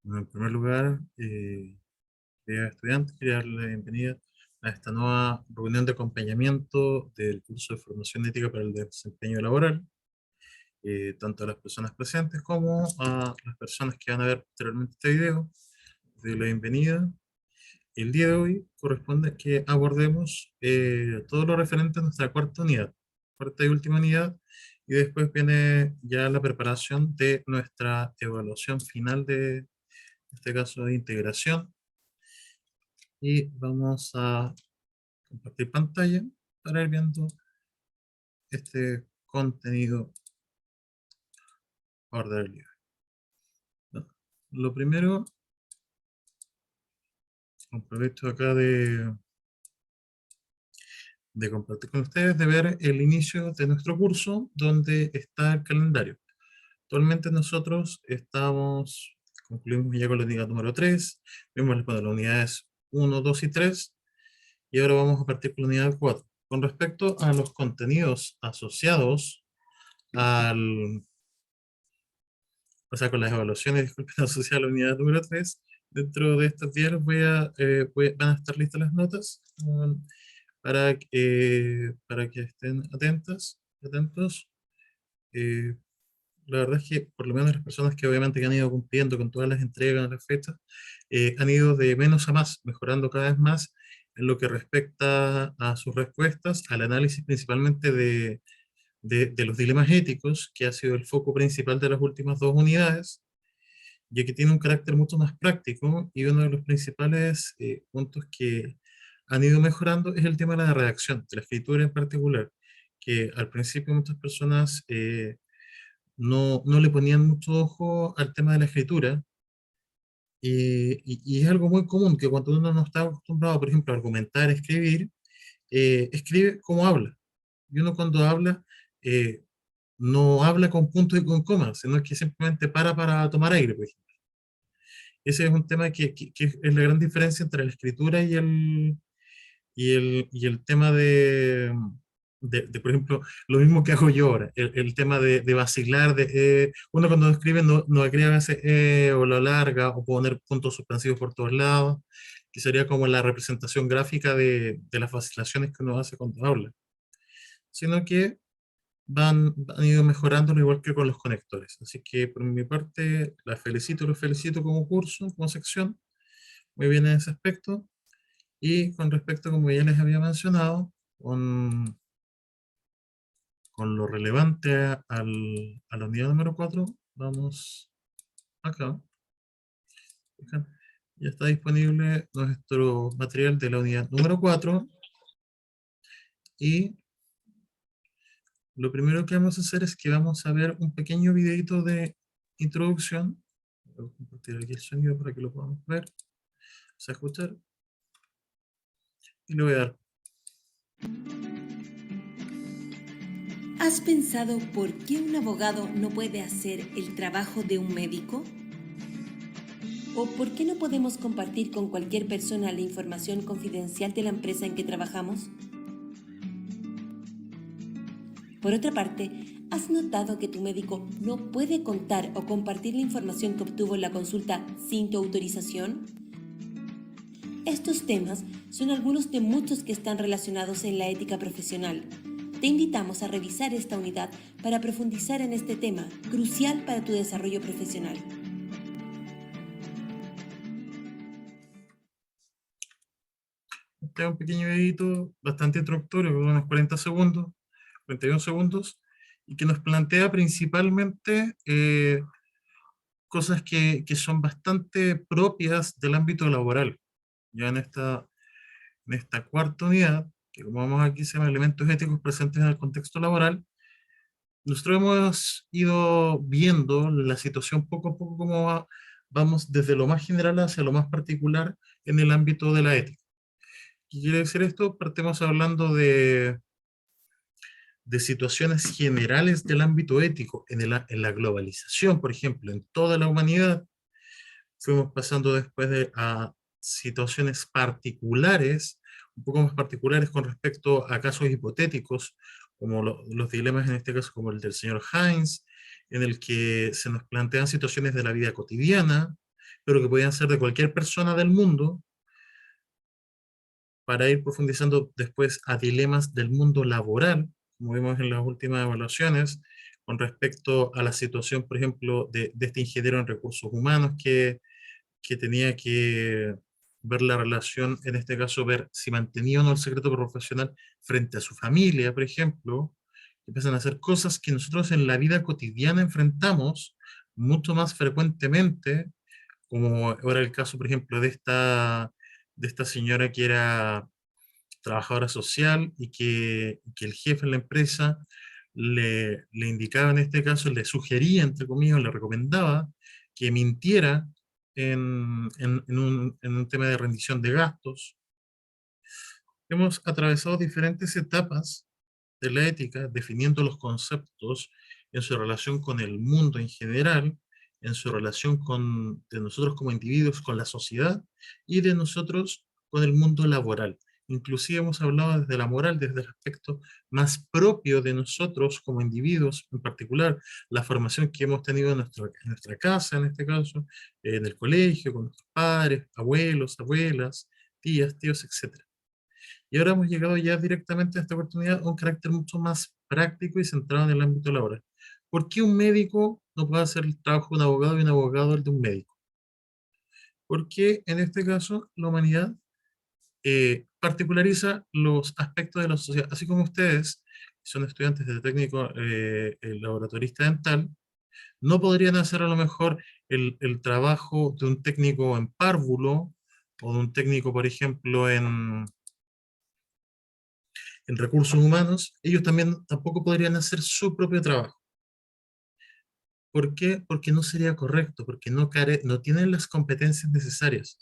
Bueno, en primer lugar, queridos estudiantes, quería darles la bienvenida a esta nueva reunión de acompañamiento del curso de formación ética para el desempeño laboral, tanto a las personas presentes como a las personas que van a ver posteriormente este video. De la bienvenida. El día de hoy corresponde que abordemos todo lo referente a nuestra cuarta unidad, cuarta y última unidad, y después viene ya la preparación de nuestra evaluación final de, en este caso, de integración. Y vamos a compartir pantalla para ir viendo este contenido orden libre. Bueno, lo primero, aprovecho acá de compartir con ustedes, de ver el inicio de nuestro curso, donde está el calendario. Actualmente nosotros concluimos ya con la unidad número 3, vimos las unidades 1, 2 y 3, y ahora vamos a partir con la unidad 4. Con respecto a los contenidos asociados al, o sea, con las evaluaciones, disculpen, asociadas a la unidad número 3, dentro de estos días van a estar listas las notas para que estén atentos. Eh, la verdad es que por lo menos las personas que obviamente que han ido cumpliendo con todas las entregas, las fechas, han ido de menos a más, mejorando cada vez más en lo que respecta a sus respuestas, al análisis principalmente de los dilemas éticos, que ha sido el foco principal de las últimas dos unidades, ya que tiene un carácter mucho más práctico, y uno de los principales puntos que han ido mejorando es el tema de la redacción, de la escritura en particular, que al principio muchas personas no le ponían mucho ojo al tema de la escritura, y es algo muy común que cuando uno no está acostumbrado, por ejemplo, a argumentar, escribir, escribe como habla. Y uno cuando habla, eh, no habla con puntos y con comas, sino que simplemente para tomar aire, por ejemplo. Ese es un tema que es la gran diferencia entre la escritura y el tema por ejemplo, lo mismo que hago yo ahora, el tema de vacilar, uno cuando escribe no agrega ese o lo alarga o poner puntos suspensivos por todos lados, que sería como la representación gráfica de las vacilaciones que uno hace cuando habla, sino que han ido mejorando al igual que con los conectores. Así que por mi parte, los felicito como curso, como sección, muy bien en ese aspecto. Y con respecto, como ya les había mencionado, con lo relevante a la unidad número 4, vamos acá. Fijan, ya está disponible nuestro material de la unidad número 4, y lo primero que vamos a hacer es que vamos a ver un pequeño videito de introducción. Voy a compartir aquí el sonido para que lo podamos ver, o sea, escuchar, y le voy a dar. ¿Has pensado por qué un abogado no puede hacer el trabajo de un médico? ¿O por qué no podemos compartir con cualquier persona la información confidencial de la empresa en que trabajamos? Por otra parte, ¿has notado que tu médico no puede contar o compartir la información que obtuvo en la consulta sin tu autorización? Estos temas son algunos de muchos que están relacionados en la ética profesional. Te invitamos a revisar esta unidad para profundizar en este tema, crucial para tu desarrollo profesional. Este es un pequeño videito bastante introductorio, de unos 40 segundos, 41 segundos, y que nos plantea principalmente cosas que son bastante propias del ámbito laboral. Ya en esta cuarta unidad, que como vamos aquí se llama elementos éticos presentes en el contexto laboral, nosotros hemos ido viendo la situación poco a poco, vamos desde lo más general hacia lo más particular en el ámbito de la ética. ¿Qué quiere decir esto? Partemos hablando de situaciones generales del ámbito ético en la globalización, por ejemplo, en toda la humanidad. Fuimos pasando después a situaciones particulares, un poco más particulares con respecto a casos hipotéticos, como los dilemas en este caso como el del señor Heinz, en el que se nos plantean situaciones de la vida cotidiana, pero que podían ser de cualquier persona del mundo, para ir profundizando después a dilemas del mundo laboral, como vimos en las últimas evaluaciones, con respecto a la situación, por ejemplo, de este ingeniero en recursos humanos que tenía que ver la relación, en este caso, ver si mantenía o no el secreto profesional frente a su familia, por ejemplo. Empiezan a hacer cosas que nosotros en la vida cotidiana enfrentamos mucho más frecuentemente, como ahora el caso, por ejemplo, de esta señora que era trabajadora social y que el jefe en la empresa le indicaba, en este caso, le sugería, entre comillas, le recomendaba que mintiera en un tema de rendición de gastos. Hemos atravesado diferentes etapas de la ética, definiendo los conceptos en su relación con el mundo en general, en su relación de nosotros como individuos con la sociedad y de nosotros con el mundo laboral. Inclusive hemos hablado desde la moral, desde el aspecto más propio de nosotros como individuos, en particular la formación que hemos tenido en nuestra casa, en este caso, en el colegio, con nuestros padres, abuelos, abuelas, tías, tíos, etc. Y ahora hemos llegado ya directamente a esta oportunidad a un carácter mucho más práctico y centrado en el ámbito laboral. ¿Por qué un médico no puede hacer el trabajo de un abogado y un abogado el de un médico? Porque en este caso la humanidad particulariza los aspectos de la sociedad, así como ustedes, que son estudiantes de técnico laboratorista dental, no podrían hacer a lo mejor el trabajo de un técnico en párvulo o de un técnico, por ejemplo, en recursos humanos, ellos también tampoco podrían hacer su propio trabajo. ¿Por qué? Porque no sería correcto, porque no tienen las competencias necesarias.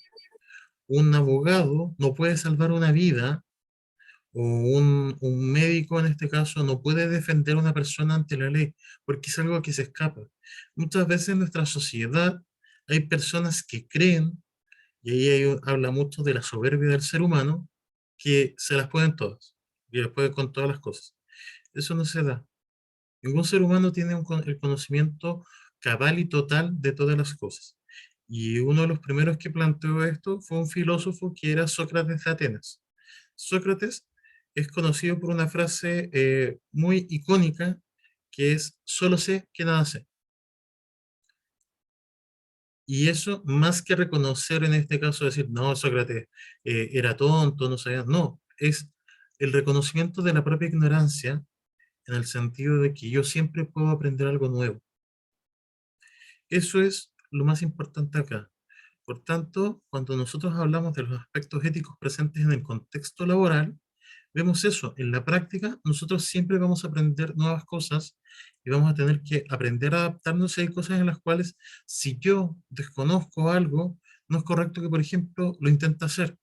Un abogado no puede salvar una vida, o un médico en este caso no puede defender a una persona ante la ley, porque es algo que se escapa. Muchas veces en nuestra sociedad hay personas que creen, y habla mucho de la soberbia del ser humano, que se las pueden todas, y las pueden con todas las cosas. Eso no se da. Ningún ser humano tiene el conocimiento cabal y total de todas las cosas. Y uno de los primeros que planteó esto fue un filósofo que era Sócrates de Atenas. Sócrates es conocido por una frase muy icónica que es: solo sé que nada sé. Y eso, más que reconocer en este caso, decir, no, Sócrates era tonto, no sabía, no, es el reconocimiento de la propia ignorancia, en el sentido de que yo siempre puedo aprender algo nuevo. Eso es lo más importante acá. Por tanto, cuando nosotros hablamos de los aspectos éticos presentes en el contexto laboral, vemos eso. En la práctica, nosotros siempre vamos a aprender nuevas cosas y vamos a tener que aprender a adaptarnos. Hay cosas en las cuales, si yo desconozco algo, no es correcto que, por ejemplo, lo intente hacer.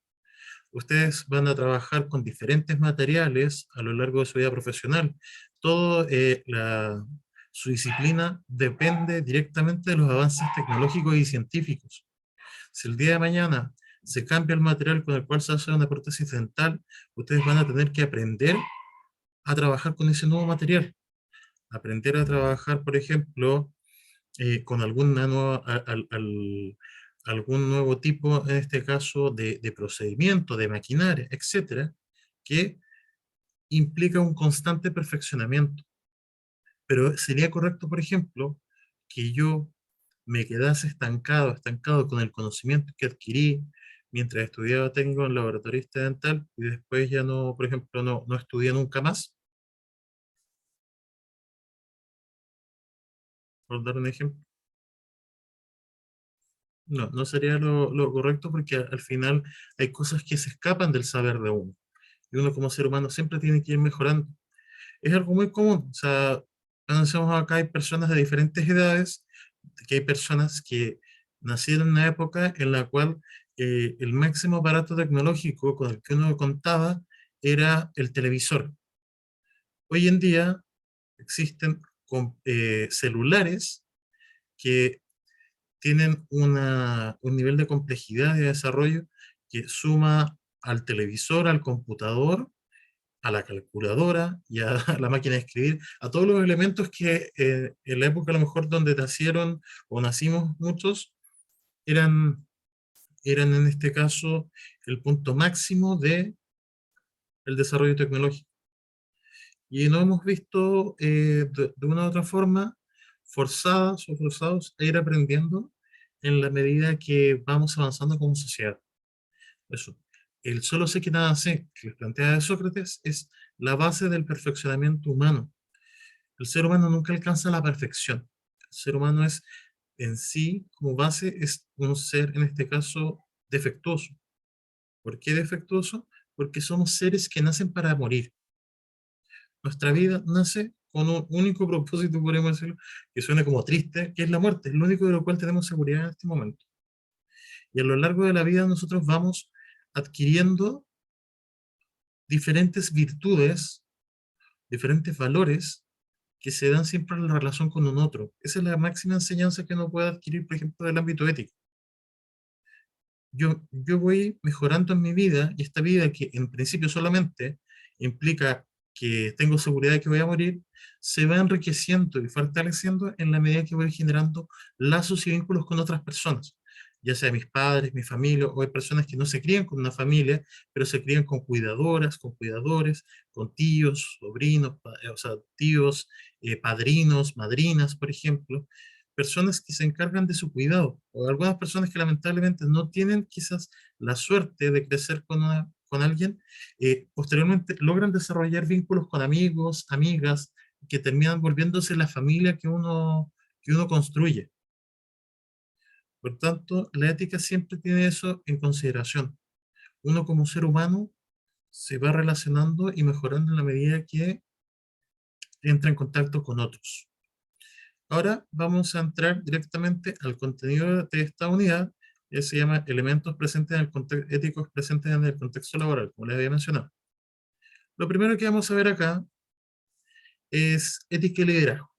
Ustedes van a trabajar con diferentes materiales a lo largo de su vida profesional. Todo, su disciplina depende directamente de los avances tecnológicos y científicos. Si el día de mañana se cambia el material con el cual se hace una prótesis dental, ustedes van a tener que aprender a trabajar con ese nuevo material. Aprender a trabajar, por ejemplo, con algún nuevo tipo, en este caso, de procedimiento, de maquinaria, etcétera, que implica un constante perfeccionamiento. Pero sería correcto, por ejemplo, que yo me quedase estancado con el conocimiento que adquirí mientras estudiaba técnico en laboratorista dental y después ya no, por ejemplo, no estudié nunca más, por dar un ejemplo. No, no sería lo correcto, porque al final hay cosas que se escapan del saber de uno. Y uno como ser humano siempre tiene que ir mejorando. Es algo muy común. O sea, pensemos acá, hay personas de diferentes edades, que hay personas que nacieron en una época en la cual el máximo aparato tecnológico con el que uno contaba era el televisor. Hoy en día existen celulares que tienen un nivel de complejidad y de desarrollo que suma al televisor, al computador, a la calculadora y a la máquina de escribir, a todos los elementos que en la época a lo mejor donde nacieron o nacimos muchos, eran en este caso el punto máximo del desarrollo tecnológico. Y nos hemos visto de una u otra forma forzadas o forzados a ir aprendiendo en la medida que vamos avanzando como sociedad. Eso. El solo sé que nada sé, que les plantea Sócrates, es la base del perfeccionamiento humano. El ser humano nunca alcanza la perfección. El ser humano es en sí, como base, es un ser, en este caso, defectuoso. ¿Por qué defectuoso? Porque somos seres que nacen para morir. Nuestra vida nace con un único propósito, podríamos decirlo, que suena como triste, que es la muerte, es lo único de lo cual tenemos seguridad en este momento. Y a lo largo de la vida nosotros vamos adquiriendo diferentes virtudes, diferentes valores que se dan siempre en la relación con un otro. Esa es la máxima enseñanza que uno puede adquirir, por ejemplo, del ámbito ético. Yo voy mejorando en mi vida y esta vida que en principio solamente implica que tengo seguridad de que voy a morir, se va enriqueciendo y fortaleciendo en la medida que voy generando lazos y vínculos con otras personas, ya sea mis padres, mi familia, o hay personas que no se crían con una familia, pero se crían con cuidadoras, con cuidadores, con tíos, sobrinos, o sea, tíos, padrinos, madrinas, por ejemplo, personas que se encargan de su cuidado, o algunas personas que lamentablemente no tienen quizás la suerte de crecer con alguien, posteriormente logran desarrollar vínculos con amigos, amigas, que terminan volviéndose la familia que uno construye. Por tanto, la ética siempre tiene eso en consideración. Uno como ser humano se va relacionando y mejorando en la medida que entra en contacto con otros. Ahora vamos a entrar directamente al contenido de esta unidad, que se llama elementos presentes en el contexto, éticos presentes en el contexto laboral, como les había mencionado. Lo primero que vamos a ver acá es ética y liderazgo,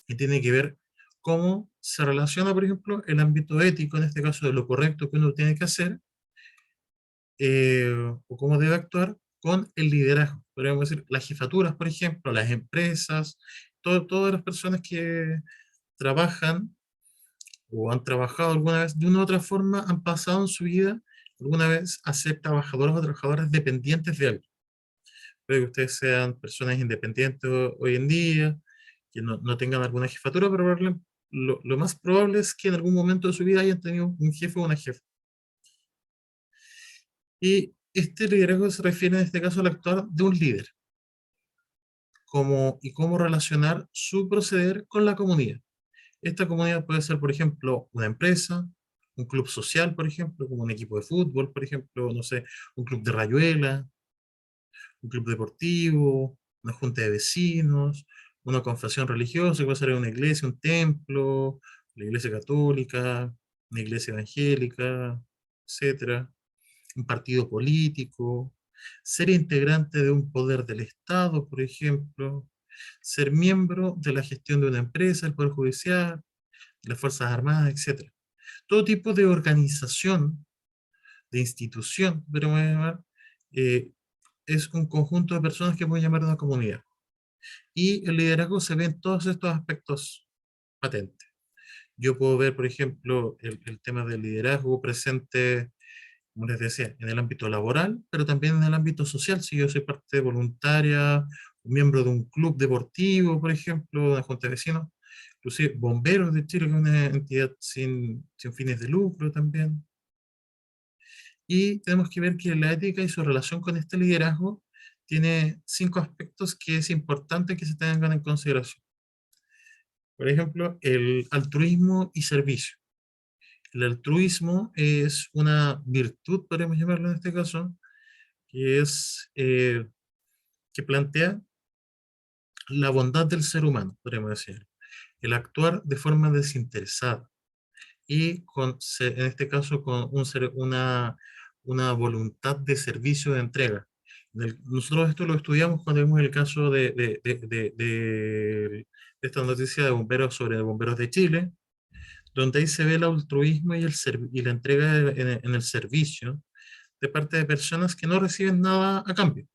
que tiene que ver cómo se relaciona, por ejemplo, el ámbito ético, en este caso de lo correcto que uno tiene que hacer, o cómo debe actuar con el liderazgo. Podríamos decir, las jefaturas, por ejemplo, las empresas, todas las personas que trabajan o han trabajado alguna vez de una u otra forma, han pasado en su vida alguna vez a ser trabajadores o trabajadoras dependientes de algo. Puede que ustedes sean personas independientes hoy en día, que no tengan alguna jefatura, pero lo más probable es que en algún momento de su vida hayan tenido un jefe o una jefa. Y este liderazgo se refiere en este caso al actuar de un líder, y cómo relacionar su proceder con la comunidad. Esta comunidad puede ser, por ejemplo, una empresa, un club social, por ejemplo, como un equipo de fútbol, por ejemplo, no sé, un club de rayuela, un club deportivo, una junta de vecinos, una confesión religiosa, que puede ser una iglesia, un templo, la iglesia católica, una iglesia evangélica, etcétera, un partido político, ser integrante de un poder del Estado, por ejemplo, ser miembro de la gestión de una empresa, el Poder Judicial, las Fuerzas Armadas, etcétera. Todo tipo de organización, de institución, pero voy a llamar, eh, es un conjunto de personas que voy a llamar una comunidad. Y el liderazgo se ve en todos estos aspectos patentes. Yo puedo ver, por ejemplo, el tema del liderazgo presente, como les decía, en el ámbito laboral, pero también en el ámbito social. Si yo soy parte voluntaria, un miembro de un club deportivo, por ejemplo, de una junta de vecinos, inclusive Bomberos de Chile, que es una entidad sin fines de lucro también. Y tenemos que ver que la ética y su relación con este liderazgo tiene 5 aspectos que es importante que se tengan en consideración. Por ejemplo, el altruismo y servicio. El altruismo es una virtud, podríamos llamarlo en este caso, que es que plantea la bondad del ser humano, podríamos decir. El actuar de forma desinteresada y en este caso con una voluntad de servicio de entrega. Nosotros esto lo estudiamos cuando vimos el caso de esta noticia de bomberos sobre bomberos de Chile, donde ahí se ve el altruismo y la entrega en el servicio de parte de personas que no reciben nada a cambio.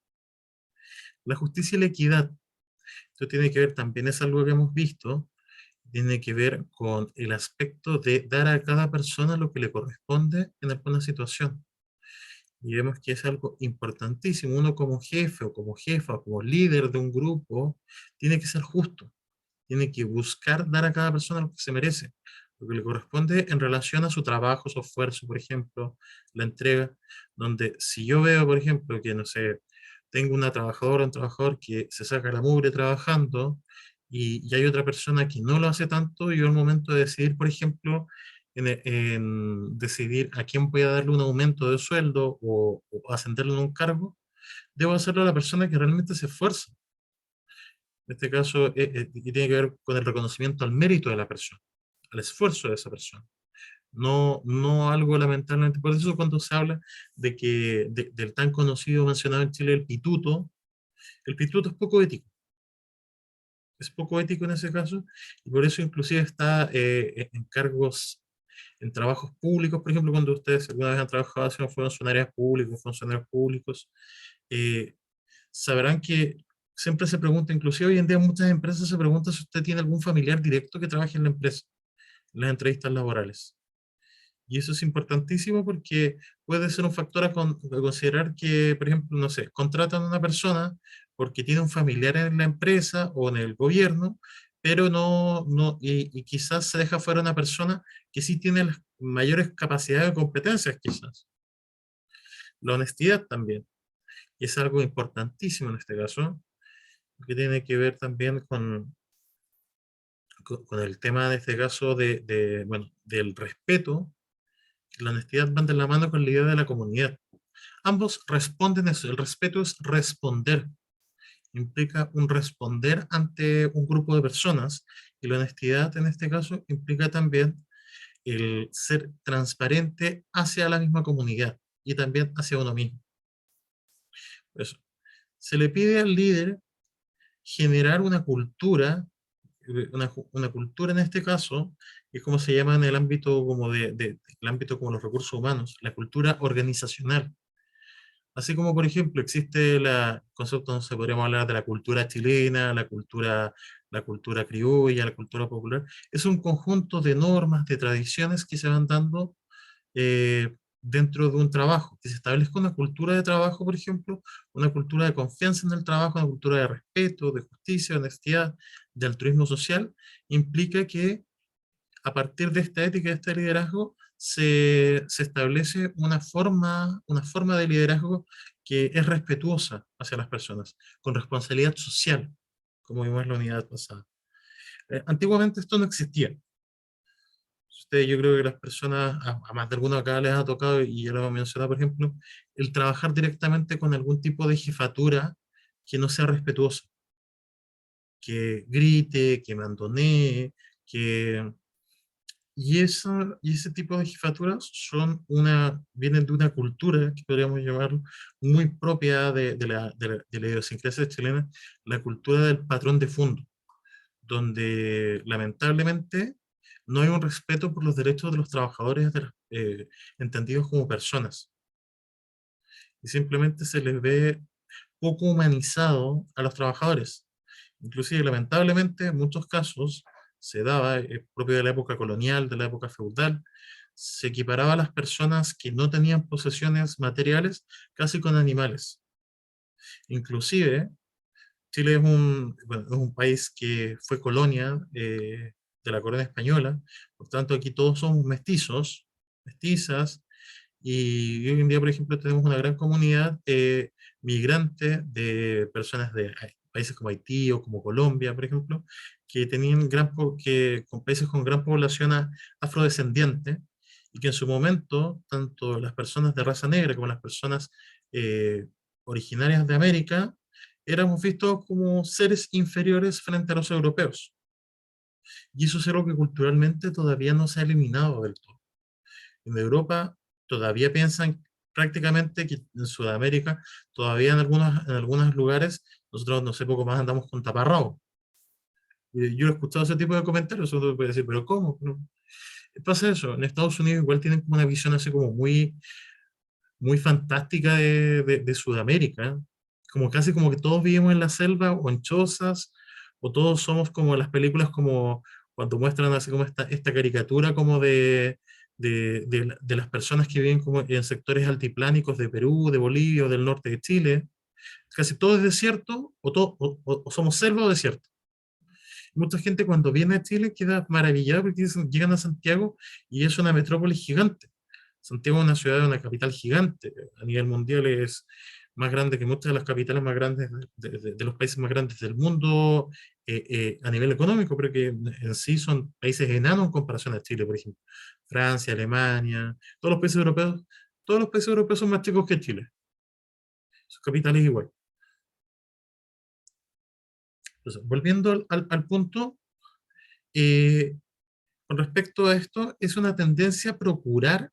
La justicia y la equidad, esto tiene que ver también, es algo que hemos visto, tiene que ver con el aspecto de dar a cada persona lo que le corresponde en alguna situación. Y vemos que es algo importantísimo. Uno como jefe o como jefa o como líder de un grupo tiene que ser justo, tiene que buscar dar a cada persona lo que se merece, lo que le corresponde en relación a su trabajo, su esfuerzo, por ejemplo, la entrega, donde si yo veo, por ejemplo, que, no sé, tengo una trabajadora, un trabajador que se saca la mugre trabajando y hay otra persona que no lo hace tanto, y yo al momento de decidir, por ejemplo, en decidir a quién voy a darle un aumento de sueldo o ascenderlo en un cargo, debo hacerlo a la persona que realmente se esfuerza. En este caso, y tiene que ver con el reconocimiento al mérito de la persona, al esfuerzo de esa persona. No, no algo lamentablemente. Por eso cuando se habla de que del tan conocido mencionado en Chile el pituto es poco ético en ese caso, y por eso inclusive está en cargos, en trabajos públicos, por ejemplo, cuando ustedes alguna vez han trabajado siendo funcionarios públicos, funcionarios públicos, eh, sabrán que siempre se pregunta, inclusive hoy en día muchas empresas se preguntan si usted tiene algún familiar directo que trabaje en la empresa, en las entrevistas laborales. Y eso es importantísimo porque puede ser un factor a considerar que, por ejemplo, no sé, contratan a una persona porque tiene un familiar en la empresa o en el gobierno, pero y quizás se deja fuera una persona que sí tiene las mayores capacidades y competencias, quizás. La honestidad también, y es algo importantísimo en este caso, que tiene que ver también con el tema, de este caso, bueno, del respeto. La honestidad van de la mano con la idea de la comunidad. Ambos responden a eso. El respeto es responder, implica un responder ante un grupo de personas, y la honestidad en este caso implica también el ser transparente hacia la misma comunidad y también hacia uno mismo. Por eso, se le pide al líder generar una cultura, una cultura en este caso, que es como se llama en el ámbito como el ámbito como los recursos humanos, la cultura organizacional. Así como, por ejemplo, existe el concepto, no sé, podríamos hablar de la cultura chilena, la cultura criolla, la cultura popular. Es un conjunto de normas, de tradiciones que se van dando dentro de un trabajo, que se establezca una cultura de trabajo, por ejemplo, una cultura de confianza en el trabajo, una cultura de respeto, de justicia, de honestidad, de altruismo social, implica que a partir de esta ética, de este liderazgo, se establece una forma de liderazgo que es respetuosa hacia las personas, con responsabilidad social, como vimos en la unidad pasada. Antiguamente esto no existía. Yo creo que las personas, a más de alguno acá les ha tocado, y ya lo hemos mencionado, por ejemplo, el trabajar directamente con algún tipo de jefatura que no sea respetuosa, que grite, que mandonee, que y ese tipo de jefaturas vienen de una cultura, que podríamos llamarlo, muy propia de la idiosincrasia chilena, la cultura del patrón de fondo, donde lamentablemente no hay un respeto por los derechos de los trabajadores entendidos como personas. Y simplemente se les ve poco humanizado a los trabajadores. Inclusive, lamentablemente, en muchos casos se daba, propio de la época colonial, de la época feudal, se equiparaba a las personas que no tenían posesiones materiales casi con animales. Inclusive, Chile bueno, es un país que fue colonia de la corona española, por tanto aquí todos somos mestizos, mestizas, y hoy en día, por ejemplo, tenemos una gran comunidad migrante de personas de países como Haití o como Colombia, por ejemplo, que tenían con países con gran población afrodescendiente, y que en su momento, tanto las personas de raza negra como las personas eh, originarias de América, éramos vistos como seres inferiores frente a los europeos. Y eso es algo que culturalmente todavía no se ha eliminado del todo. En Europa todavía piensan prácticamente que en Sudamérica, todavía en algunos lugares, nosotros no sé, poco más andamos con taparrabo. Yo he escuchado ese tipo de comentarios, uno puede decir, pero ¿cómo? No. Pasa eso, en Estados Unidos igual tienen como una visión así como muy fantástica de Sudamérica, como casi como que todos vivimos en la selva o en chozas, o todos somos como las películas como cuando muestran así como esta caricatura como de las personas que viven como en sectores altiplánicos de Perú, de Bolivia o del norte de Chile, casi todo es desierto, o somos selva o desierto. Mucha gente cuando viene a Chile queda maravillada porque llegan a Santiago y es una metrópoli gigante. Santiago es una ciudad, una capital gigante. A nivel mundial es más grande que muchas de las capitales más grandes de los países más grandes del mundo a nivel económico, pero que en sí son países enanos en comparación a Chile, por ejemplo. Francia, Alemania, todos los países europeos son más chicos que Chile. Sus capitales igual. Entonces, volviendo al punto, eh, con respecto a esto, es una tendencia a procurar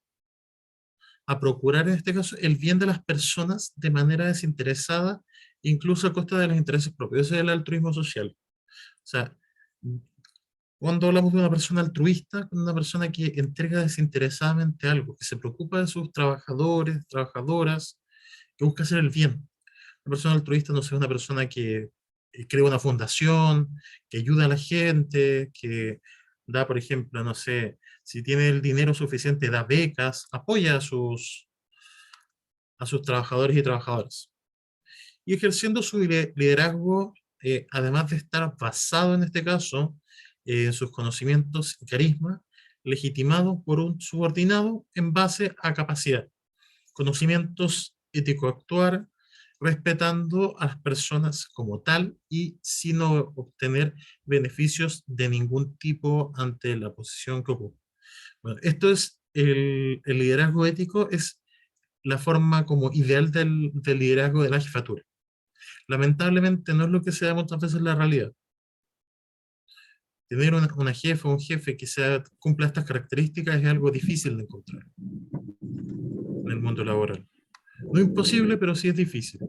en este caso el bien de las personas de manera desinteresada, incluso a costa de los intereses propios. Ese es el altruismo social. O sea, cuando hablamos de una persona altruista, una persona que entrega desinteresadamente algo, que se preocupa de sus trabajadores, trabajadoras, que busca hacer el bien. Una persona altruista no es una persona que crea una fundación, que ayuda a la gente, que da, por ejemplo, no sé, si tiene el dinero suficiente, da becas, apoya a sus trabajadores y trabajadoras. Y ejerciendo su liderazgo, además de estar basado en este caso en sus conocimientos y carisma, legitimado por un subordinado en base a capacidad, conocimientos ético-actuar, respetando a las personas como tal y sin obtener beneficios de ningún tipo ante la posición que ocupa. Bueno, esto es el liderazgo ético, es la forma como ideal del liderazgo de la jefatura. Lamentablemente no es lo que se da muchas veces en la realidad. Tener una jefa o un jefe que cumpla estas características es algo difícil de encontrar en el mundo laboral. No imposible, pero sí es difícil.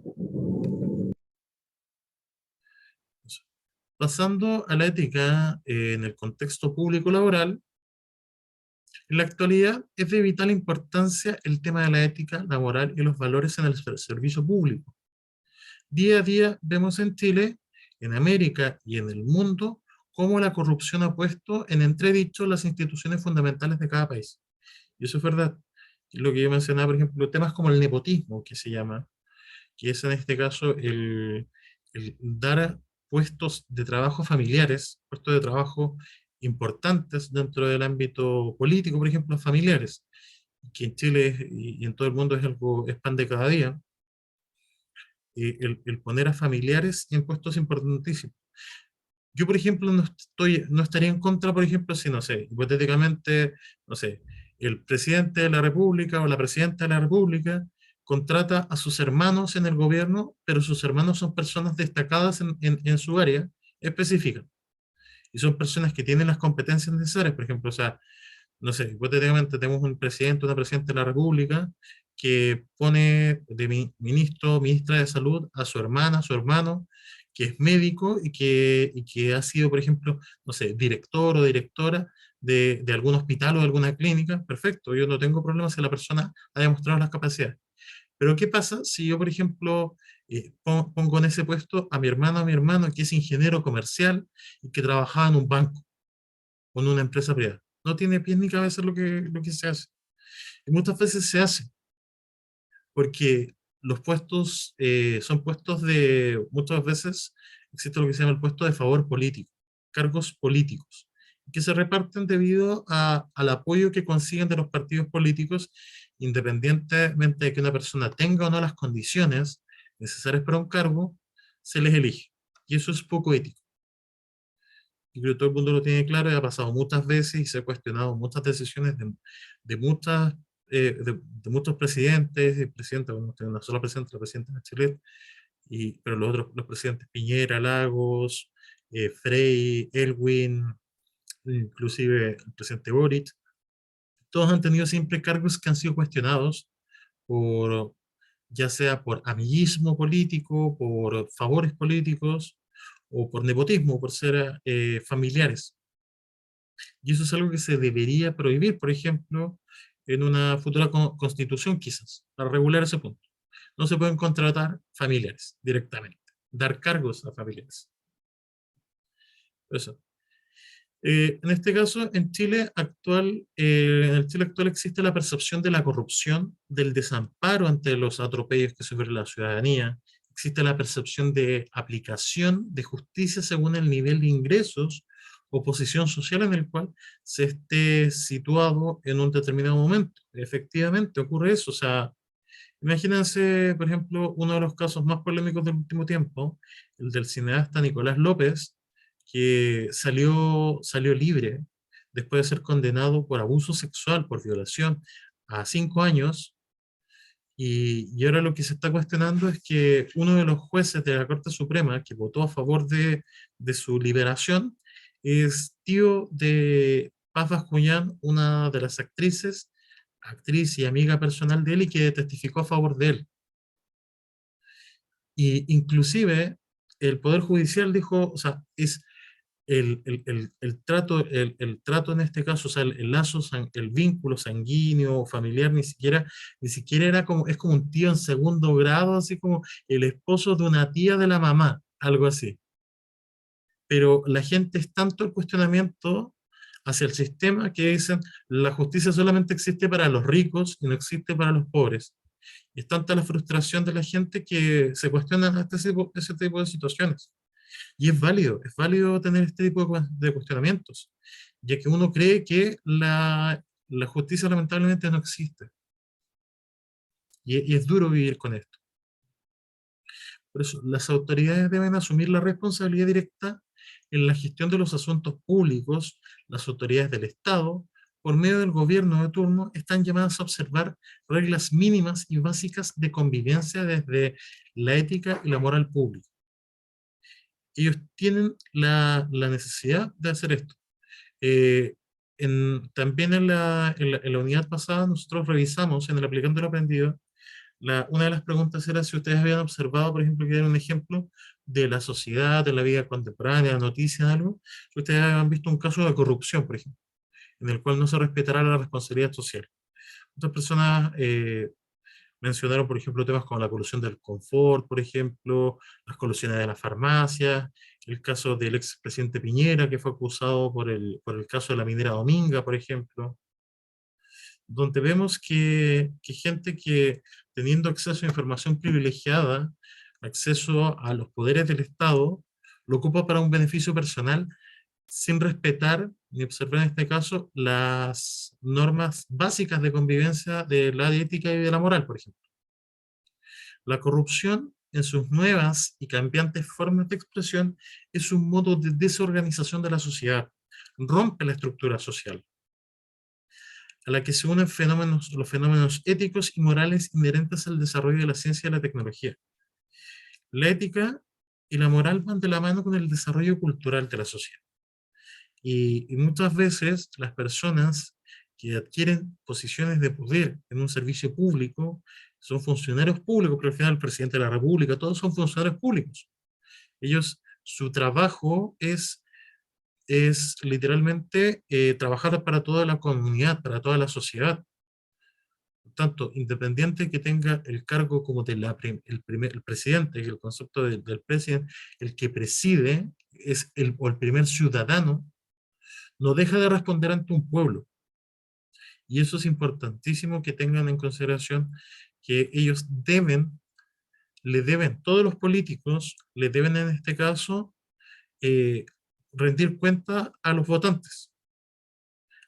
Pasando a la ética en el contexto público laboral, en la actualidad es de vital importancia el tema de la ética laboral y los valores en el servicio público. Día a día vemos en Chile, en América y en el mundo cómo la corrupción ha puesto en entredicho las instituciones fundamentales de cada país. Y eso es verdad. Y lo que yo mencionaba, por ejemplo, temas como el nepotismo, que se llama, que es en este caso el dar puestos de trabajo familiares, puestos de trabajo importantes dentro del ámbito político, por ejemplo, familiares, que en Chile y en todo el mundo es pan de cada día, el poner a familiares en puestos importantísimos. Yo, por ejemplo, no estaría en contra, por ejemplo, si, no sé, hipotéticamente, no sé, el presidente de la República o la presidenta de la República contrata a sus hermanos en el gobierno, pero sus hermanos son personas destacadas en su área específica. Y son personas que tienen las competencias necesarias, por ejemplo, o sea, no sé, hipotéticamente tenemos un presidente, una presidenta de la República que pone de ministro, ministra de Salud a su hermana, a su hermano, que es médico y que ha sido, por ejemplo, no sé, director o directora de algún hospital o de alguna clínica. Perfecto, yo no tengo problema si la persona ha demostrado las capacidades. Pero ¿qué pasa si yo, por ejemplo, pongo en ese puesto a mi hermano o mi hermano que es ingeniero comercial y que trabajaba en un banco o en una empresa privada? No tiene pies ni cabeza lo que se hace. Y muchas veces se hace, porque los puestos son puestos muchas veces existe lo que se llama el puesto de favor político, cargos políticos, que se reparten debido al apoyo que consiguen de los partidos políticos, independientemente de que una persona tenga o no las condiciones necesarias para un cargo, se les elige. Y eso es poco ético. Yo creo que todo el mundo lo tiene claro y ha pasado muchas veces y se ha cuestionado muchas decisiones de muchas, de muchos presidentes y presidentes, bueno, no una sola presidenta, la presidenta de Chile, pero los presidentes Piñera, Lagos, Frei, Elwin, inclusive el presidente Boric, todos han tenido siempre cargos que han sido cuestionados por, ya sea por amiguismo político, por favores políticos o por nepotismo, por ser familiares. Y eso es algo que se debería prohibir, por ejemplo, en una futura constitución quizás, para regular ese punto. No se pueden contratar familiares directamente, dar cargos a familiares. Eso. En este caso, en el Chile actual existe la percepción de la corrupción, del desamparo ante los atropellos que sufre la ciudadanía, existe la percepción de aplicación de justicia según el nivel de ingresos o posición social en el cual se esté situado en un determinado momento. Efectivamente ocurre eso, o sea, imagínense, por ejemplo, uno de los casos más polémicos del último tiempo, el del cineasta Nicolás López, que salió libre después de ser condenado por abuso sexual, por violación, a 5 años, y ahora lo que se está cuestionando es que uno de los jueces de la Corte Suprema que votó a favor de su liberación es tío de Paz Bascuñán, una de las actrices, actriz y amiga personal de él y que testificó a favor de él. Y inclusive el Poder Judicial dijo, o sea, es el trato en este caso, o sea, el lazo, el vínculo sanguíneo o familiar, ni siquiera era como, es como un tío en segundo grado, así como el esposo de una tía de la mamá, algo así. Pero la gente es tanto el cuestionamiento hacia el sistema que dicen la justicia solamente existe para los ricos y no existe para los pobres. Y es tanta la frustración de la gente que se cuestionan hasta ese tipo de situaciones. Y es válido tener este tipo de cuestionamientos, ya que uno cree que la justicia lamentablemente no existe. Y es duro vivir con esto. Por eso, las autoridades deben asumir la responsabilidad directa en la gestión de los asuntos públicos. Las autoridades del Estado, por medio del gobierno de turno, están llamadas a observar reglas mínimas y básicas de convivencia desde la ética y la moral pública. Ellos tienen la necesidad de hacer esto. Eh, también en la unidad pasada nosotros revisamos en el aplicando lo aprendido, una de las preguntas era si ustedes habían observado, por ejemplo, que era un ejemplo de la sociedad, de la vida contemporánea, noticias, algo, si ustedes habían visto un caso de corrupción, por ejemplo, en el cual no se respetará la responsabilidad social. Otras personas mencionaron, por ejemplo, temas como la colusión del confort, por ejemplo, las colusiones de las farmacias, el caso del expresidente Piñera, que fue acusado por el caso de la minera Dominga, por ejemplo, donde vemos que gente que teniendo acceso a información privilegiada, acceso a los poderes del Estado, lo ocupa para un beneficio personal sin respetar ni observar en este caso las normas básicas de convivencia de la ética y de la moral, por ejemplo. La corrupción, en sus nuevas y cambiantes formas de expresión, es un modo de desorganización de la sociedad, rompe la estructura social, a la que se unen los fenómenos éticos y morales inherentes al desarrollo de la ciencia y la tecnología. La ética y la moral van de la mano con el desarrollo cultural de la sociedad. Y muchas veces las personas que adquieren posiciones de poder en un servicio público son funcionarios públicos, pero al final el presidente de la República, todos son funcionarios públicos. Ellos, su trabajo es literalmente trabajar para toda la comunidad, para toda la sociedad. Por tanto, independiente que tenga el cargo como el presidente, el concepto del presidente, el que preside es o el primer ciudadano, no deja de responder ante un pueblo. Y eso es importantísimo que tengan en consideración que ellos todos los políticos le deben en este caso eh, rendir cuenta a los votantes.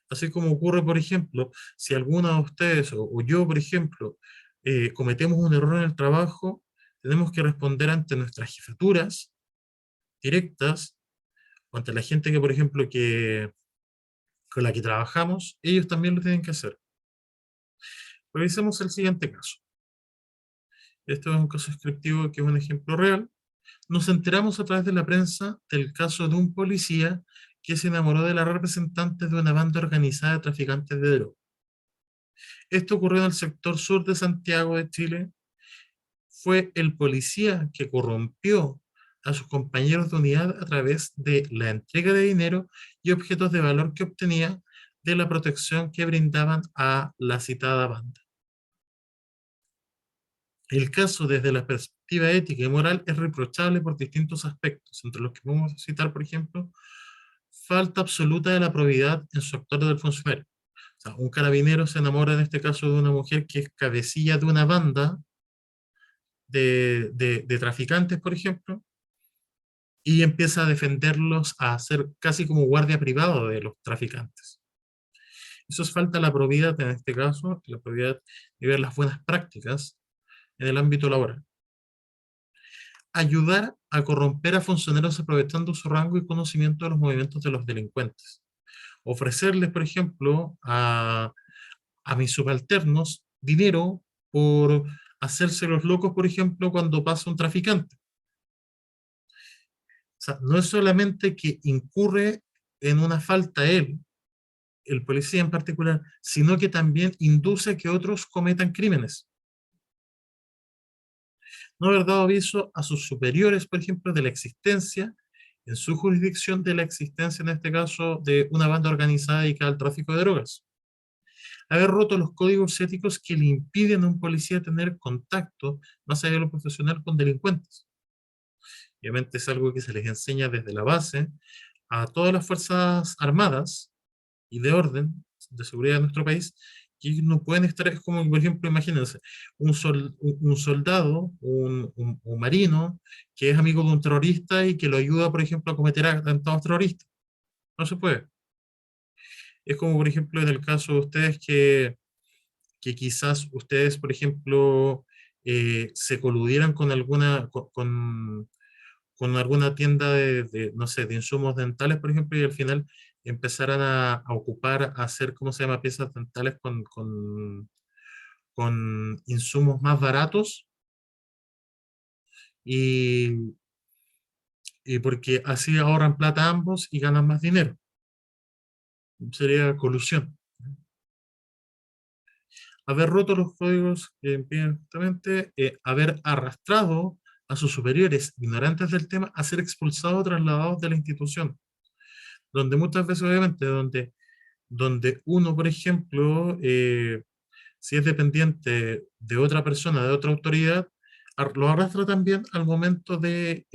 Así como ocurre, por ejemplo, si alguno de ustedes o yo, por ejemplo, cometemos un error en el trabajo, tenemos que responder ante nuestras jefaturas directas o ante la gente que, por ejemplo, con la que trabajamos, ellos también lo tienen que hacer. Revisemos el siguiente caso. Este es un caso descriptivo que es un ejemplo real. Nos enteramos a través de la prensa del caso de un policía que se enamoró de la representante de una banda organizada de traficantes de drogas. Esto ocurrió en el sector sur de Santiago de Chile. Fue el policía que corrompió a sus compañeros de unidad a través de la entrega de dinero y objetos de valor que obtenía de la protección que brindaban a la citada banda. El caso desde la perspectiva ética y moral es reprochable por distintos aspectos, entre los que podemos citar, por ejemplo, falta absoluta de la probidad en su actuar del funcionario. O sea, un carabinero se enamora en este caso de una mujer que es cabecilla de una banda de traficantes, por ejemplo, y empieza a defenderlos, a ser casi como guardia privado de los traficantes. Eso es falta de la probidad en este caso, la probidad de ver las buenas prácticas en el ámbito laboral. Ayudar a corromper a funcionarios aprovechando su rango y conocimiento de los movimientos de los delincuentes. Ofrecerles, por ejemplo, a mis subalternos dinero por hacerse los locos, por ejemplo, cuando pasa un traficante. O sea, no es solamente que incurre en una falta él, el policía en particular, sino que también induce a que otros cometan crímenes. No haber dado aviso a sus superiores, por ejemplo, de la existencia, en su jurisdicción, de la existencia, en este caso, de una banda organizada dedicada al tráfico de drogas. Haber roto los códigos éticos que le impiden a un policía tener contacto, más allá de lo profesional, con delincuentes. Obviamente es algo que se les enseña desde la base a todas las fuerzas armadas y de orden, de seguridad de nuestro país, que ellos no pueden estar, es como, por ejemplo, imagínense, un soldado, un marino, que es amigo de un terrorista y que lo ayuda, por ejemplo, a cometer atentados terroristas. No se puede. Es como, por ejemplo, en el caso de ustedes que quizás ustedes, por ejemplo, se coludieran con alguna, con alguna tienda no sé, de insumos dentales, por ejemplo, y al final empezaran a ocupar, a hacer, ¿cómo se llama?, piezas dentales con insumos más baratos y, y porque así ahorran plata ambos y ganan más dinero. Sería colusión. Haber roto los códigos que impiden justamente, haber arrastrado a sus superiores ignorantes del tema a ser expulsados o trasladados de la institución, donde muchas veces obviamente, donde uno, por ejemplo, si es dependiente de otra persona, de otra autoridad, lo arrastra también al momento de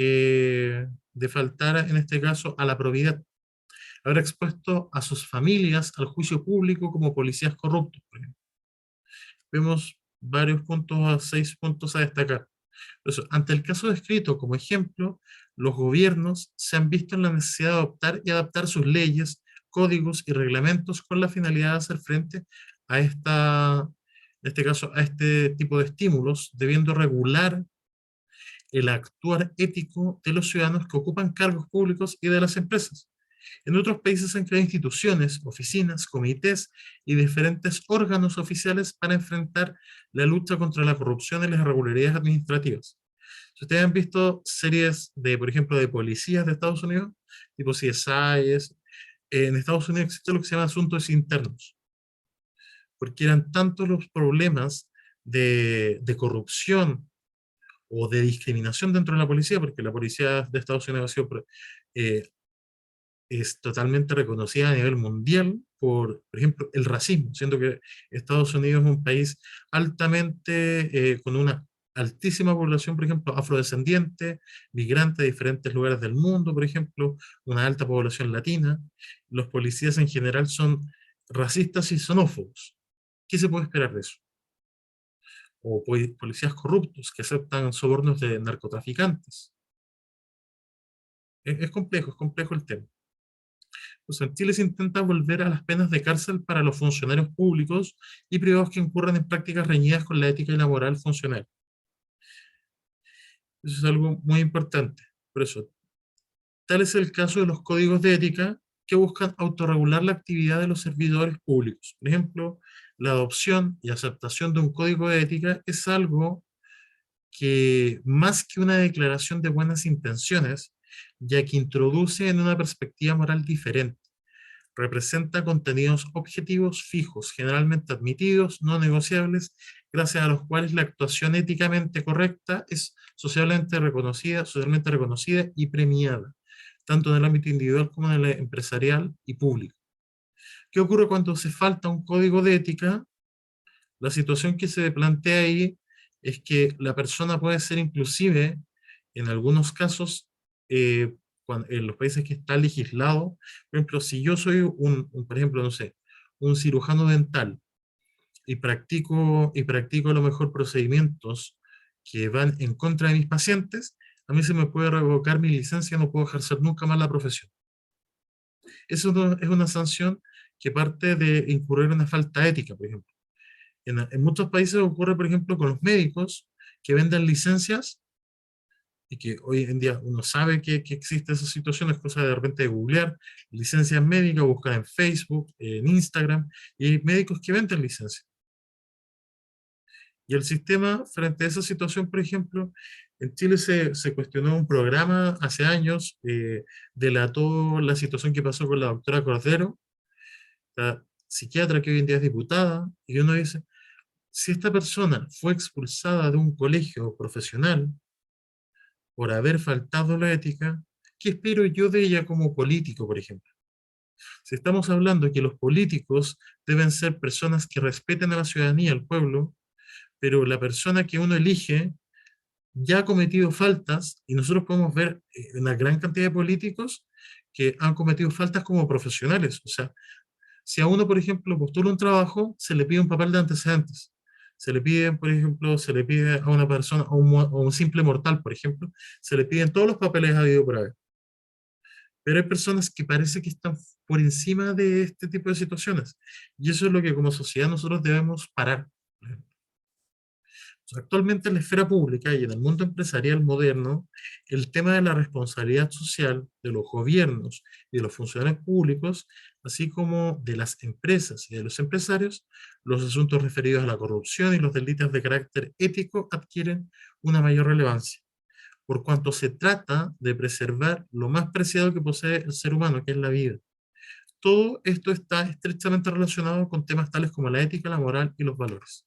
faltar, en este caso, a la probidad. Haber expuesto a sus familias al juicio público como policías corruptos, por ejemplo. Vemos varios puntos, 6 puntos a destacar. Entonces, ante el caso descrito como ejemplo, los gobiernos se han visto en la necesidad de adoptar y adaptar sus leyes, códigos y reglamentos con la finalidad de hacer frente a en este caso, a este tipo de estímulos, debiendo regular el actuar ético de los ciudadanos que ocupan cargos públicos y de las empresas. En otros países se han creado instituciones, oficinas, comités y diferentes órganos oficiales para enfrentar la lucha contra la corrupción y las irregularidades administrativas. Si ustedes han visto series de, por ejemplo, de policías de Estados Unidos, tipo CSI, en Estados Unidos existe lo que se llama asuntos internos, porque eran tantos los problemas de corrupción o de discriminación dentro de la policía, porque la policía de Estados Unidos ha sido eh, es totalmente reconocida a nivel mundial por ejemplo, el racismo, siendo que Estados Unidos es un país altamente, con una altísima población, por ejemplo, afrodescendiente, migrante de diferentes lugares del mundo, por ejemplo, una alta población latina. Los policías en general son racistas y xenófobos. ¿Qué se puede esperar de eso? O policías corruptos que aceptan sobornos de narcotraficantes. Es complejo el tema. Pues en Chile se intenta volver a las penas de cárcel para los funcionarios públicos y privados que incurran en prácticas reñidas con la ética y la moral funcional. Eso es algo muy importante. Por eso, tal es el caso de los códigos de ética que buscan autorregular la actividad de los servidores públicos. Por ejemplo, la adopción y aceptación de un código de ética es algo que, más que una declaración de buenas intenciones, ya que introduce en una perspectiva moral diferente, representa contenidos objetivos fijos, generalmente admitidos, no negociables, gracias a los cuales la actuación éticamente correcta es socialmente reconocida y premiada, tanto en el ámbito individual como en el empresarial y público. ¿Qué ocurre cuando se falta un código de ética? La situación que se plantea ahí es que la persona puede ser inclusive, en algunos casos, en los países que está legislado, por ejemplo, si yo soy por ejemplo, no sé, un cirujano dental y practico a lo mejor procedimientos que van en contra de mis pacientes, a mí se me puede revocar mi licencia, no puedo ejercer nunca más la profesión. Eso es una sanción que parte de incurrir en una falta ética, por ejemplo. En muchos países ocurre, por ejemplo, con los médicos que venden licencias y que hoy en día uno sabe que existe esa situación, es cosa de repente de googlear licencias médicas, buscar en Facebook, en Instagram, y hay médicos que venden licencias. Y el sistema, frente a esa situación, por ejemplo, en Chile se cuestionó un programa hace años, delató la situación que pasó con la doctora Cordero, la psiquiatra que hoy en día es diputada, y uno dice, si esta persona fue expulsada de un colegio profesional por haber faltado la ética, ¿qué espero yo de ella como político, por ejemplo? Si estamos hablando de que los políticos deben ser personas que respeten a la ciudadanía, al pueblo, pero la persona que uno elige ya ha cometido faltas, y nosotros podemos ver una gran cantidad de políticos que han cometido faltas como profesionales. O sea, si a uno, por ejemplo, postula un trabajo, se le pide un papel de antecedentes. Se le pide, por ejemplo, se le pide a una persona, a un simple mortal, por ejemplo, se le piden todos los papeles habido por haber. Pero hay personas que parece que están por encima de este tipo de situaciones. Y eso es lo que como sociedad nosotros debemos parar. Actualmente en la esfera pública y en el mundo empresarial moderno, el tema de la responsabilidad social de los gobiernos y de los funcionarios públicos, así como de las empresas y de los empresarios, los asuntos referidos a la corrupción y los delitos de carácter ético adquieren una mayor relevancia, por cuanto se trata de preservar lo más preciado que posee el ser humano, que es la vida. Todo esto está estrechamente relacionado con temas tales como la ética, la moral y los valores.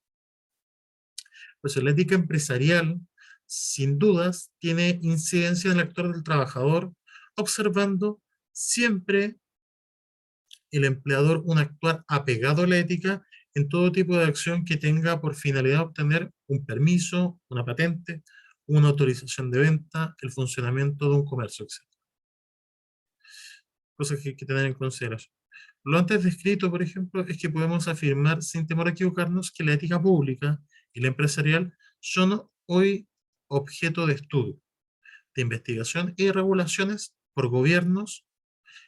Pues la ética empresarial, sin dudas, tiene incidencia en el actor del trabajador, observando siempre el empleador un actuar apegado a la ética en todo tipo de acción que tenga por finalidad obtener un permiso, una patente, una autorización de venta, el funcionamiento de un comercio, etc. Cosas que hay que tener en consideración. Lo antes descrito, por ejemplo, es que podemos afirmar sin temor a equivocarnos que la ética pública y la empresarial son hoy objeto de estudio, de investigación y de regulaciones por gobiernos,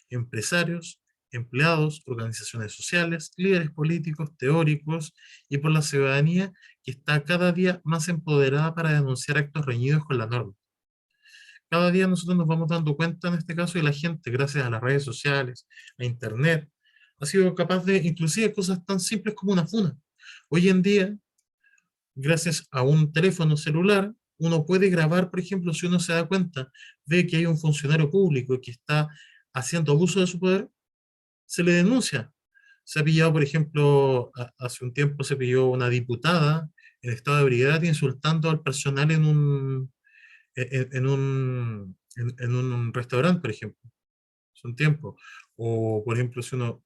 empresarios, empleados, organizaciones sociales, líderes políticos, teóricos y por la ciudadanía que está cada día más empoderada para denunciar actos reñidos con la norma. Cada día nosotros nos vamos dando cuenta en este caso y la gente, gracias a las redes sociales, a internet, ha sido capaz de inclusive cosas tan simples como una funa. Hoy en día, gracias a un teléfono celular, uno puede grabar, por ejemplo, si uno se da cuenta de que hay un funcionario público que está haciendo abuso de su poder, se le denuncia. Se ha pillado, por ejemplo, hace un tiempo se pilló una diputada en estado de ebriedad insultando al personal en un restaurante, por ejemplo, hace un tiempo. O, por ejemplo, si uno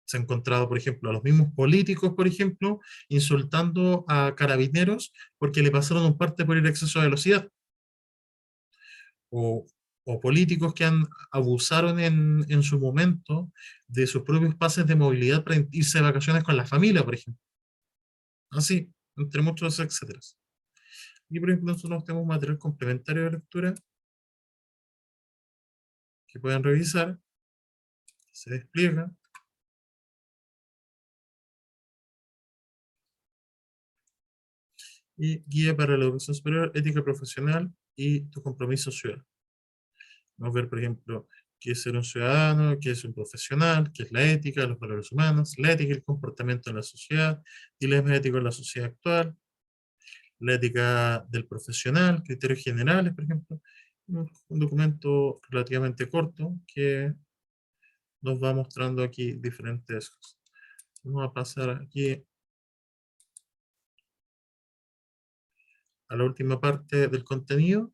se ha encontrado, por ejemplo, a los mismos políticos, por ejemplo, insultando a carabineros porque le pasaron un parte por el exceso de velocidad. O, o políticos que abusaron en su momento de sus propios pases de movilidad para irse de vacaciones con la familia, por ejemplo. Así, entre muchos, etcétera. Y, por ejemplo, nosotros tenemos material complementario de lectura que pueden revisar, se despliega. Y guía para la educación superior, ética profesional y tu compromiso ciudadano. Vamos a ver, por ejemplo, qué es ser un ciudadano, qué es un profesional, qué es la ética, los valores humanos, la ética y el comportamiento en la sociedad, dilemas éticos en la sociedad actual, la ética del profesional, criterios generales, por ejemplo. Un documento relativamente corto que nos va mostrando aquí diferentes cosas. Vamos a pasar aquí a la última parte del contenido,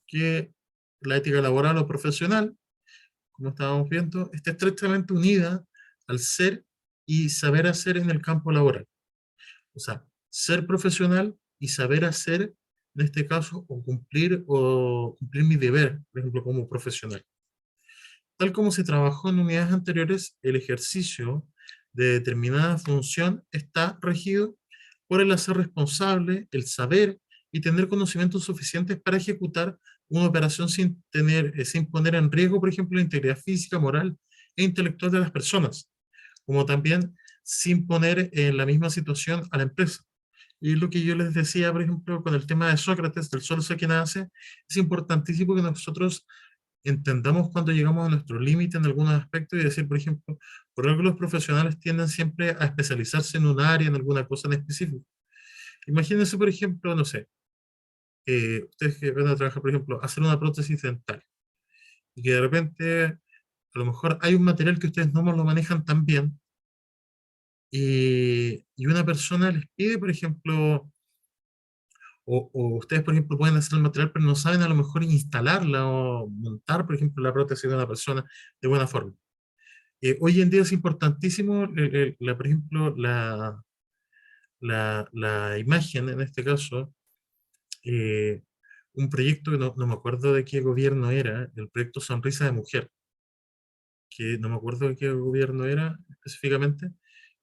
que la ética laboral o profesional, como estábamos viendo, está estrechamente unida al ser y saber hacer en el campo laboral. O sea, ser profesional y saber hacer en este caso, o cumplir mi deber, por ejemplo, como profesional. Tal como se trabajó en unidades anteriores, el ejercicio de determinada función está regido por el hacer responsable, el saber y tener conocimientos suficientes para ejecutar una operación sin poner en riesgo, por ejemplo, la integridad física, moral e intelectual de las personas, como también sin poner en la misma situación a la empresa. Y lo que yo les decía, por ejemplo, con el tema de Sócrates, del solo sé quien hace, es importantísimo que nosotros entendamos cuando llegamos a nuestro límite en algunos aspectos y decir, por ejemplo, por algo los profesionales tienden siempre a especializarse en un área, en alguna cosa en específico. Imagínense, por ejemplo, no sé, ustedes que van a trabajar, por ejemplo, hacer una prótesis dental y que de repente a lo mejor hay un material que ustedes no lo manejan tan bien y una persona les pide, por ejemplo, o ustedes, por ejemplo, pueden hacer el material, pero no saben a lo mejor instalarla o montar, por ejemplo, la prótesis de una persona de buena forma. Hoy en día es importantísimo, por ejemplo, la imagen, en este caso, eh, un proyecto que no me acuerdo de qué gobierno era, el proyecto Sonrisa de Mujer, que no me acuerdo de qué gobierno era específicamente,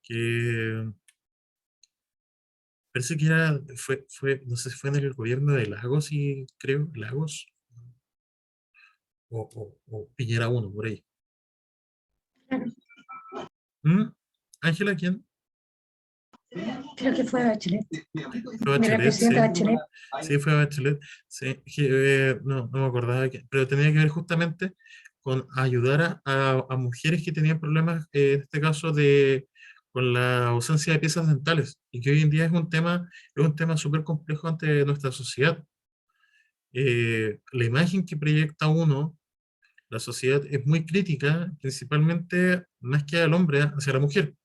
que parece que no sé si fue en el gobierno de Lagos, y creo, Lagos, o Piñera uno por ahí. ¿Mm? Ángela, ¿quién? Creo que fue Bachelet. Fue De la Bachelet, presidenta sí. Bachelet. Sí, fue Bachelet. Sí, no me acordaba, pero tenía que ver justamente con ayudar a mujeres que tenían problemas, en este caso, con la ausencia de piezas dentales, y que hoy en día es un tema súper complejo ante nuestra sociedad. La imagen que proyecta uno, la sociedad, es muy crítica, principalmente más que al hombre, hacia la mujer.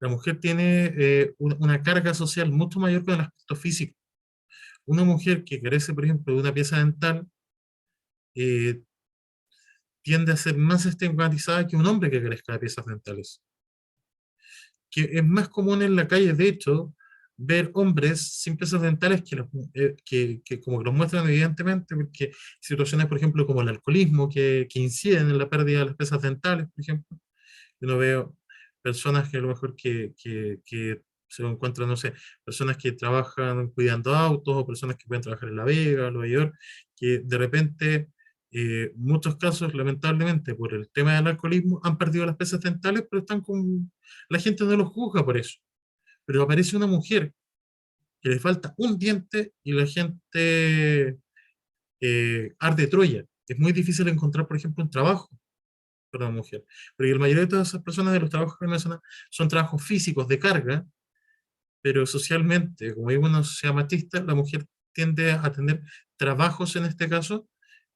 La mujer tiene una carga social mucho mayor que el aspecto físico. Una mujer que carece, por ejemplo, de una pieza dental, eh, tiende a ser más estigmatizada que un hombre que carezca de piezas dentales. Que es más común en la calle, de hecho, ver hombres sin piezas dentales que como que los muestran evidentemente, porque situaciones, por ejemplo, como el alcoholismo, que inciden en la pérdida de las piezas dentales, por ejemplo. Yo no veo personas que a lo mejor que se encuentran, no sé, personas que trabajan cuidando autos o personas que pueden trabajar en La Vega, Nueva York, que de repente, muchos casos, lamentablemente, por el tema del alcoholismo, han perdido las piezas dentales, pero la gente no los juzga por eso. Pero aparece una mujer que le falta un diente y la gente arde Troya. Es muy difícil encontrar, por ejemplo, un trabajo para una mujer. Porque la mayoría de todas esas personas de los trabajos que mencionan son trabajos físicos de carga, pero socialmente, como hay una sociedad machista, la mujer tiende a tener trabajos, en este caso,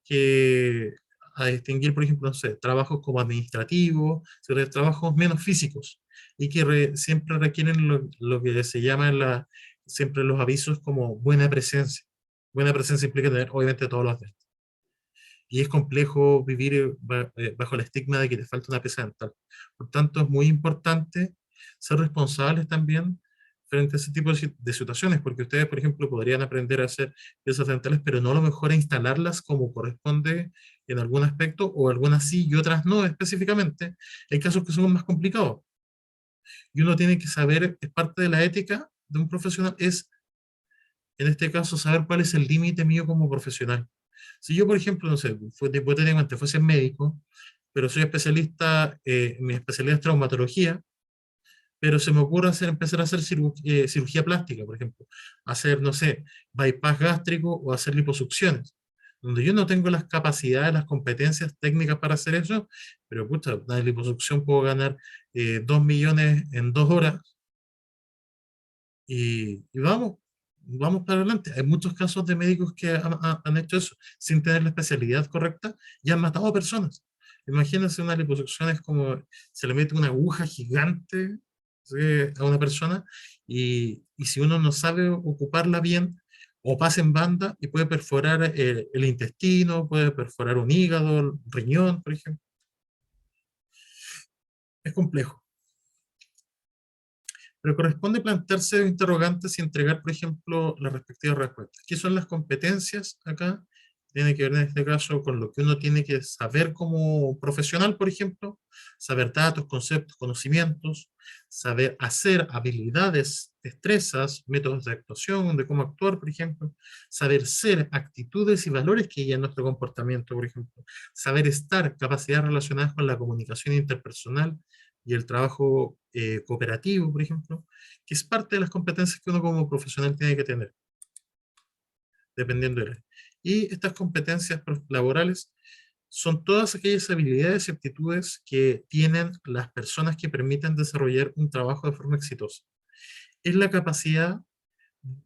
que a distinguir, por ejemplo, no sé, trabajos como administrativos, trabajos menos físicos, y que siempre requieren lo que se llama siempre los avisos como buena presencia. Buena presencia implica tener, obviamente, todos los días. Y es complejo vivir bajo el estigma de que te falta una pieza dental. Por tanto, es muy importante ser responsables también frente a ese tipo de situaciones, porque ustedes, por ejemplo, podrían aprender a hacer piezas dentales, pero no a lo mejor a instalarlas como corresponde en algún aspecto, o algunas sí y otras no específicamente. Hay casos que son más complicados. Y uno tiene que saber, es parte de la ética de un profesional, es, en este caso, saber cuál es el límite mío como profesional. Si yo, por ejemplo, no sé, hipotéticamente fuese médico, pero soy especialista, mi especialidad es traumatología, pero se me ocurre empezar a hacer cirugía plástica, por ejemplo, hacer, no sé, bypass gástrico o hacer liposucciones, donde yo no tengo las capacidades, las competencias técnicas para hacer eso, pero pucha, la liposucción puedo ganar 2 millones en 2 horas y vamos para adelante. Hay muchos casos de médicos que han hecho eso sin tener la especialidad correcta y han matado a personas. Imagínense, una liposucción es como se le mete una aguja gigante, ¿sí?, a una persona, y si uno no sabe ocuparla bien, o pasa en banda y puede perforar el intestino, puede perforar un hígado, el riñón, por ejemplo. Es complejo. Pero corresponde plantearse interrogantes y entregar, por ejemplo, las respectivas respuestas. ¿Qué son las competencias acá? Tiene que ver en este caso con lo que uno tiene que saber como profesional, por ejemplo, saber datos, conceptos, conocimientos, saber hacer habilidades, destrezas, métodos de actuación, de cómo actuar, por ejemplo, saber ser, actitudes y valores que guían nuestro comportamiento, por ejemplo, saber estar, capacidades relacionadas con la comunicación interpersonal y el trabajo cooperativo, por ejemplo, que es parte de las competencias que uno como profesional tiene que tener, dependiendo de él. Y estas competencias laborales son todas aquellas habilidades y aptitudes que tienen las personas que permiten desarrollar un trabajo de forma exitosa. Es la capacidad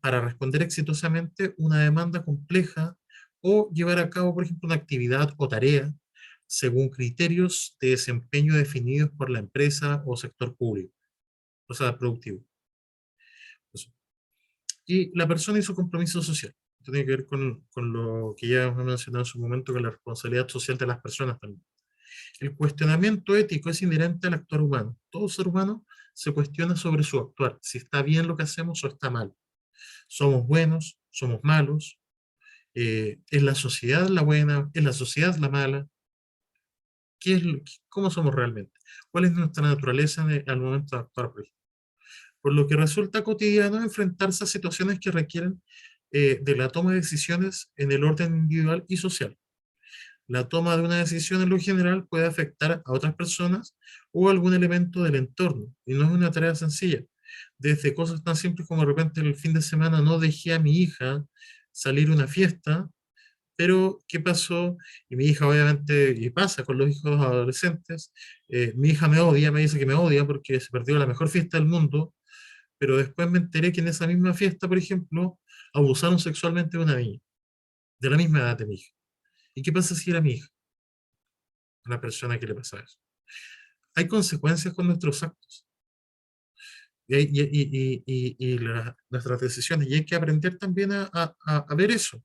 para responder exitosamente una demanda compleja o llevar a cabo, por ejemplo, una actividad o tarea según criterios de desempeño definidos por la empresa o sector público, o sea, productivo. Eso. Y la persona y su compromiso social. Esto tiene que ver con lo que ya hemos mencionado en su momento, con la responsabilidad social de las personas también. El cuestionamiento ético es inherente al actuar humano. Todo ser humano se cuestiona sobre su actuar, si está bien lo que hacemos o está mal. Somos buenos, somos malos, es la sociedad la buena, es la sociedad la mala, ¿cómo somos realmente? ¿Cuál es nuestra naturaleza al momento de actuar, por ejemplo? Por lo que resulta cotidiano enfrentarse a situaciones que requieren de la toma de decisiones en el orden individual y social. La toma de una decisión en lo general puede afectar a otras personas o algún elemento del entorno, y no es una tarea sencilla. Desde cosas tan simples como de repente el fin de semana no dejé a mi hija salir a una fiesta, pero ¿qué pasó? Y mi hija obviamente, y pasa con los hijos adolescentes, mi hija me odia, me dice que me odia porque se perdió la mejor fiesta del mundo, pero después me enteré que en esa misma fiesta, por ejemplo, abusaron sexualmente de una niña, de la misma edad de mi hija. ¿Y qué pasa si era mi hija? Una persona que le pasa eso. Hay consecuencias con nuestros actos y nuestras decisiones, y hay que aprender también a ver eso.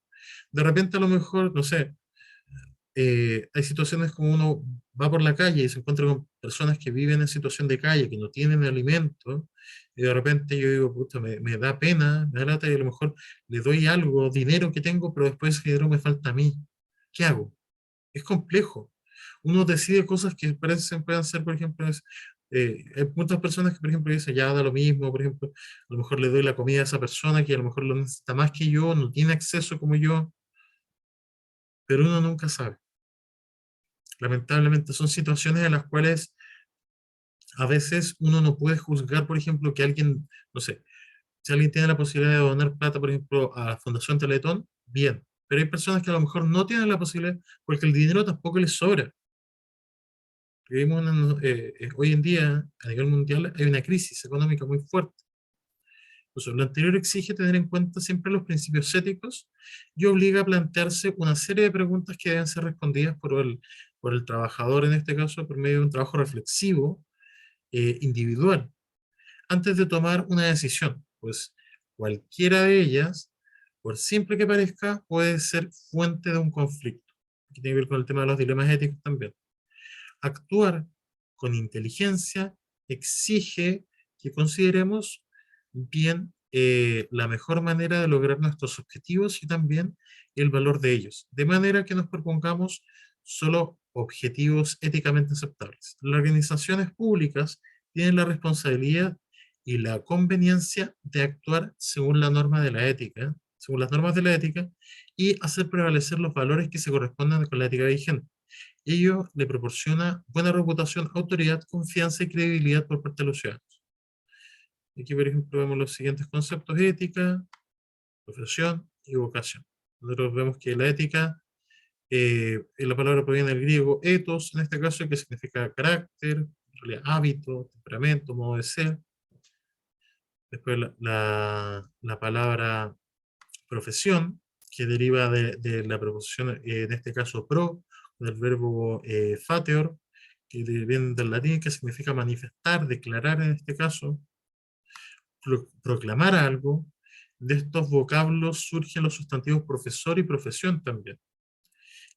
De repente a lo mejor, no sé, hay situaciones como uno va por la calle y se encuentra con personas que viven en situación de calle, que no tienen alimento, y de repente yo digo, puta, me da pena, me da lata, y a lo mejor le doy algo, dinero que tengo, pero después ese dinero me falta a mí. ¿Qué hago? Es complejo. Uno decide cosas que parecen, puedan ser, por ejemplo, hay muchas personas que, por ejemplo, dicen, ya da lo mismo, por ejemplo, a lo mejor le doy la comida a esa persona que a lo mejor lo necesita más que yo, no tiene acceso como yo, pero uno nunca sabe. Lamentablemente son situaciones en las cuales a veces uno no puede juzgar, por ejemplo, que alguien, no sé, si alguien tiene la posibilidad de donar plata, por ejemplo, a la Fundación Teletón, bien, pero hay personas que a lo mejor no tienen la posibilidad porque el dinero tampoco les sobra. Vivimos hoy en día, a nivel mundial, hay una crisis económica muy fuerte. Entonces, lo anterior exige tener en cuenta siempre los principios éticos y obliga a plantearse una serie de preguntas que deben ser respondidas por el trabajador, en este caso, por medio de un trabajo reflexivo, individual, antes de tomar una decisión, pues cualquiera de ellas, por simple que parezca, puede ser fuente de un conflicto, que tiene que ver con el tema de los dilemas éticos también. Actuar con inteligencia exige que consideremos bien la mejor manera de lograr nuestros objetivos y también el valor de ellos, de manera que nos propongamos solo objetivos éticamente aceptables. Las organizaciones públicas tienen la responsabilidad y la conveniencia de actuar según la norma de la ética, según las normas de la ética, y hacer prevalecer los valores que se correspondan con la ética vigente. Ello le proporciona buena reputación, autoridad, confianza y credibilidad por parte de los ciudadanos. Aquí, por ejemplo, vemos los siguientes conceptos: ética, profesión y vocación. Nosotros vemos que la ética, la palabra proviene del griego ethos, en este caso, que significa carácter, en realidad hábito, temperamento, modo de ser. Después la palabra profesión, que deriva de la preposición, en este caso pro, del verbo fateor, que viene del latín, que significa manifestar, declarar en este caso, proclamar algo. De estos vocablos surgen los sustantivos profesor y profesión también.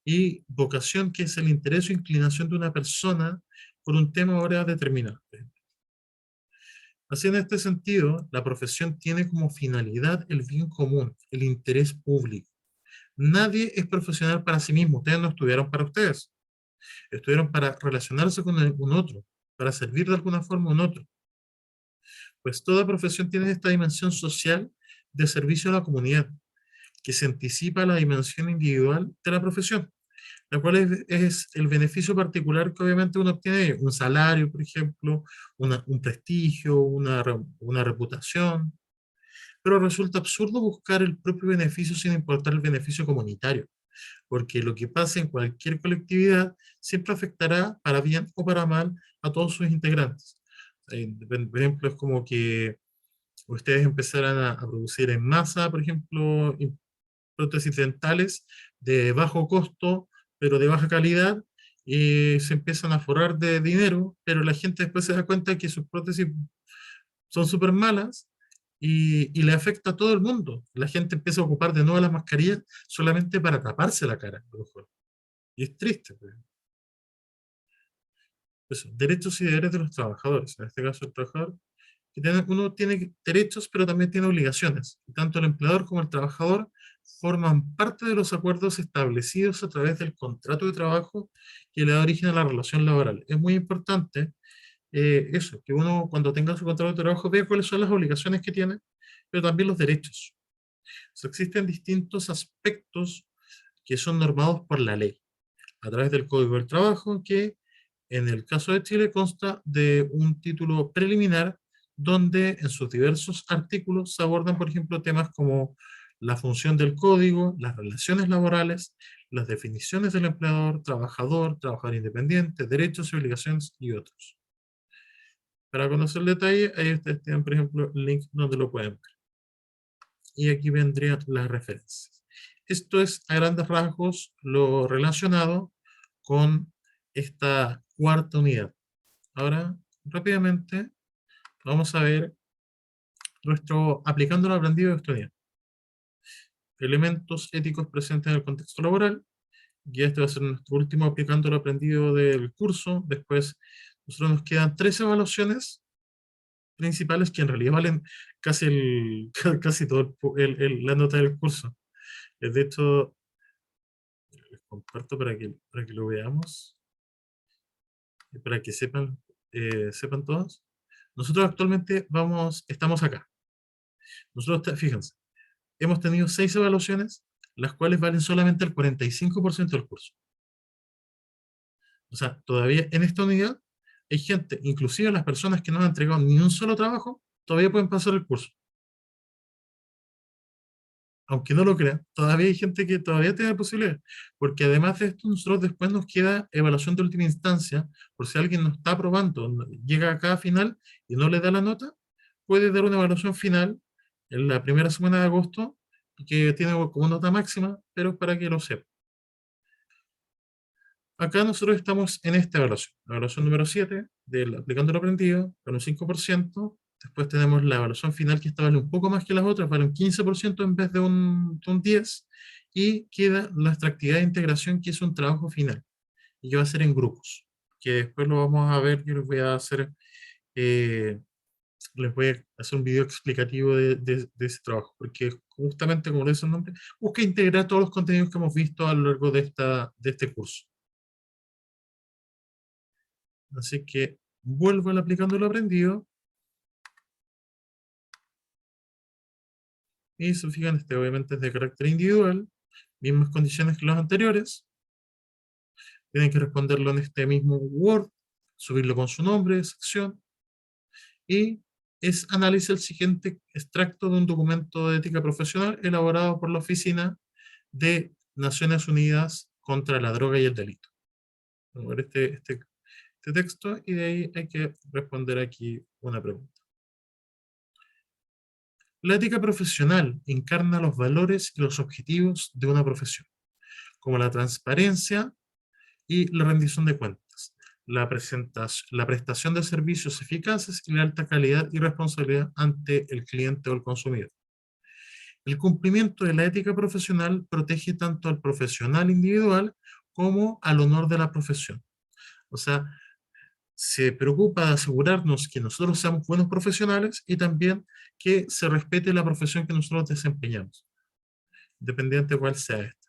Y vocación, que es el interés o inclinación de una persona por un tema o área determinado. Así, en este sentido, la profesión tiene como finalidad el bien común, el interés público. Nadie es profesional para sí mismo. Ustedes no estudiaron para ustedes. Estudiaron para relacionarse con un otro, para servir de alguna forma a un otro. Pues toda profesión tiene esta dimensión social de servicio a la comunidad, que se anticipa a la dimensión individual de la profesión, la cual es el beneficio particular que obviamente uno obtiene, un salario, por ejemplo, un prestigio, una reputación, pero resulta absurdo buscar el propio beneficio sin importar el beneficio comunitario, porque lo que pasa en cualquier colectividad siempre afectará para bien o para mal a todos sus integrantes. Por ejemplo, es como que ustedes empezaran a producir en masa, por ejemplo, prótesis dentales de bajo costo, pero de baja calidad, y se empiezan a forrar de dinero, pero la gente después se da cuenta que sus prótesis son súper malas y le afecta a todo el mundo. La gente empieza a ocupar de nuevo las mascarillas solamente para taparse la cara, a lo mejor. Y es triste, pues. Eso, derechos y deberes de los trabajadores. En este caso, el trabajador, uno tiene derechos, pero también tiene obligaciones. Y tanto el empleador como el trabajador forman parte de los acuerdos establecidos a través del contrato de trabajo que le da origen a la relación laboral. Es muy importante eso, que uno cuando tenga su contrato de trabajo vea cuáles son las obligaciones que tiene, pero también los derechos. O sea, existen distintos aspectos que son normados por la ley, a través del Código del Trabajo, que en el caso de Chile consta de un título preliminar donde en sus diversos artículos se abordan, por ejemplo, temas como la función del código, las relaciones laborales, las definiciones del empleador, trabajador independiente, derechos y obligaciones y otros. Para conocer el detalle, ahí ustedes tienen, por ejemplo, el link donde lo pueden ver. Y aquí vendrían las referencias. Esto es a grandes rasgos lo relacionado con esta cuarta unidad. Ahora, rápidamente, vamos a ver aplicando lo aprendido de esta unidad. Elementos éticos presentes en el contexto laboral. Y este va a ser nuestro último aplicando lo aprendido del curso. Después, nosotros nos quedan 3 evaluaciones principales que en realidad valen casi todo la nota del curso. De hecho, les comparto para que lo veamos, y para que sepan todos. Nosotros actualmente estamos acá. Nosotros, fíjense, hemos tenido 6 evaluaciones, las cuales valen solamente el 45% del curso. O sea, todavía en esta unidad hay gente, inclusive las personas que no han entregado ni un solo trabajo, todavía pueden pasar el curso. Aunque no lo crean, todavía hay gente que todavía tiene la posibilidad, porque además de esto, nosotros después nos queda evaluación de última instancia, por si alguien no está aprobando, llega acá a final y no le da la nota, puede dar una evaluación final en la primera semana de agosto, que tiene como nota máxima, pero para que lo sepa. Acá nosotros estamos en esta evaluación, la evaluación número 7, del aplicando lo aprendido, con un 5%. Después tenemos la evaluación final, que esta vale un poco más que las otras, vale un 15% en vez de un 10%, y queda nuestra actividad de integración, que es un trabajo final, y que va a ser en grupos, que después lo vamos a ver. Yo eh, les voy a hacer un video explicativo de ese trabajo, porque justamente, como lo dice el nombre, busca integrar todos los contenidos que hemos visto a lo largo de este curso. Así que vuelvo al aplicando lo aprendido. Y se fijan, este obviamente es de carácter individual, mismas condiciones que los anteriores. Tienen que responderlo en este mismo Word, subirlo con su nombre, sección, y analiza el siguiente extracto de un documento de ética profesional elaborado por la Oficina de Naciones Unidas contra la Droga y el Delito. Vamos a ver este texto, y de ahí hay que responder aquí una pregunta. La ética profesional encarna los valores y los objetivos de una profesión, como la transparencia y la rendición de cuentas, la prestación de servicios eficaces y la alta calidad y responsabilidad ante el cliente o el consumidor. El cumplimiento de la ética profesional protege tanto al profesional individual como al honor de la profesión. O sea, se preocupa de asegurarnos que nosotros seamos buenos profesionales y también que se respete la profesión que nosotros desempeñamos, independiente de cuál sea esta.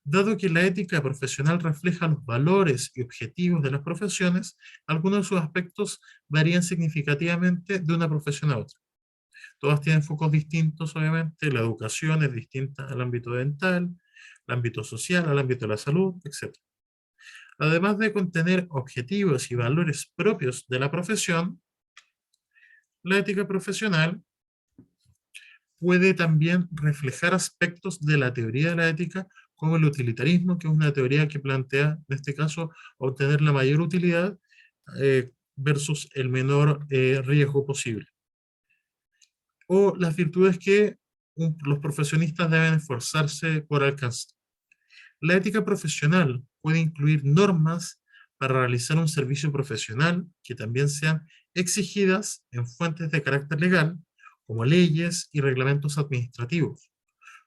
Dado que la ética profesional refleja los valores y objetivos de las profesiones, algunos de sus aspectos varían significativamente de una profesión a otra. Todas tienen focos distintos, obviamente. La educación es distinta al ámbito dental, al ámbito social, al ámbito de la salud, etc. Además de contener objetivos y valores propios de la profesión, la ética profesional puede también reflejar aspectos de la teoría de la ética, como el utilitarismo, que es una teoría que plantea, en este caso, obtener la mayor utilidad versus el menor riesgo posible. O las virtudes que los profesionistas deben esforzarse por alcanzar. La ética profesional puede incluir normas para realizar un servicio profesional que también sean exigidas en fuentes de carácter legal, como leyes y reglamentos administrativos.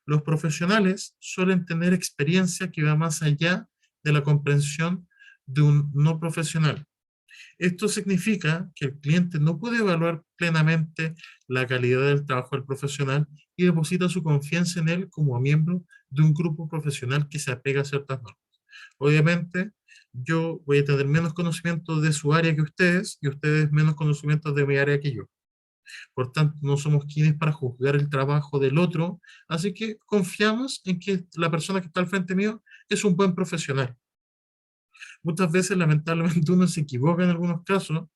Los profesionales suelen tener experiencia que va más allá de la comprensión de un no profesional. Esto significa que el cliente no puede evaluar plenamente la calidad del trabajo del profesional y deposita su confianza en él como miembro de un grupo profesional que se apega a ciertas normas. Obviamente, yo voy a tener menos conocimiento de su área que ustedes y ustedes menos conocimiento de mi área que yo. Por tanto, no somos quienes para juzgar el trabajo del otro, así que confiamos en que la persona que está al frente mío es un buen profesional. Muchas veces, lamentablemente, uno se equivoca en algunos casos,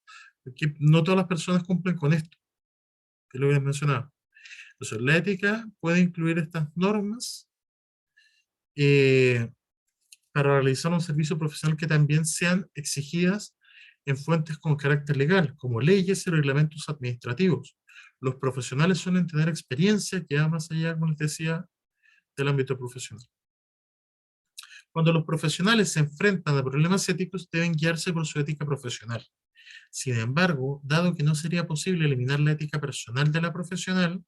porque no todas las personas cumplen con esto, que es lo que les mencionaba. Entonces, la ética puede incluir estas normas para realizar un servicio profesional que también sean exigidas en fuentes con carácter legal, como leyes y reglamentos administrativos. Los profesionales suelen tener experiencia que va más allá, como les decía, del ámbito profesional. Cuando los profesionales se enfrentan a problemas éticos, deben guiarse por su ética profesional. Sin embargo, dado que no sería posible eliminar la ética personal de la profesional,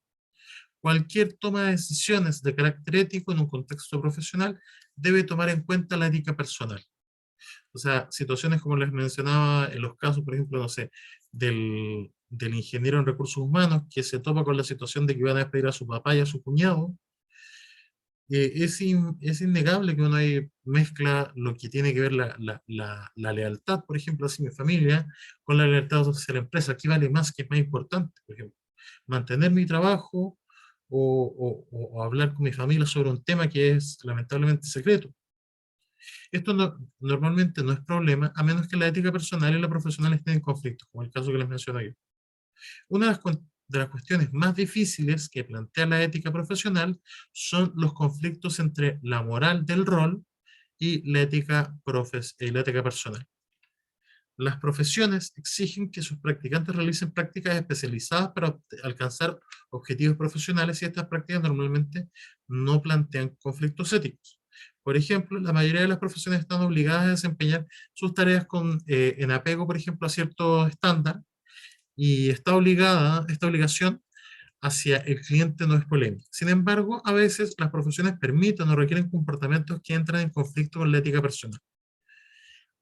cualquier toma de decisiones de carácter ético en un contexto profesional debe tomar en cuenta la ética personal. O sea, situaciones como les mencionaba en los casos, por ejemplo, no sé, del ingeniero en recursos humanos que se topa con la situación de que van a despedir a su papá y a su cuñado, es innegable que uno ahí mezcla lo que tiene que ver la lealtad, por ejemplo, hacia mi familia, con la lealtad hacia la empresa. ¿Qué vale más? ¿Qué es más importante? Por ejemplo, mantener mi trabajo o hablar con mi familia sobre un tema que es lamentablemente secreto. Esto normalmente no es problema, a menos que la ética personal y la profesional estén en conflicto, como el caso que les menciono yo. Una de las cuestiones más difíciles que plantea la ética profesional son los conflictos entre la moral del rol y la ética personal. Las profesiones exigen que sus practicantes realicen prácticas especializadas para alcanzar objetivos profesionales y estas prácticas normalmente no plantean conflictos éticos. Por ejemplo, la mayoría de las profesiones están obligadas a desempeñar sus tareas en apego, por ejemplo, a ciertos estándares, y esta obligación hacia el cliente no es polémica. Sin embargo, a veces las profesiones permiten o requieren comportamientos que entran en conflicto con la ética personal.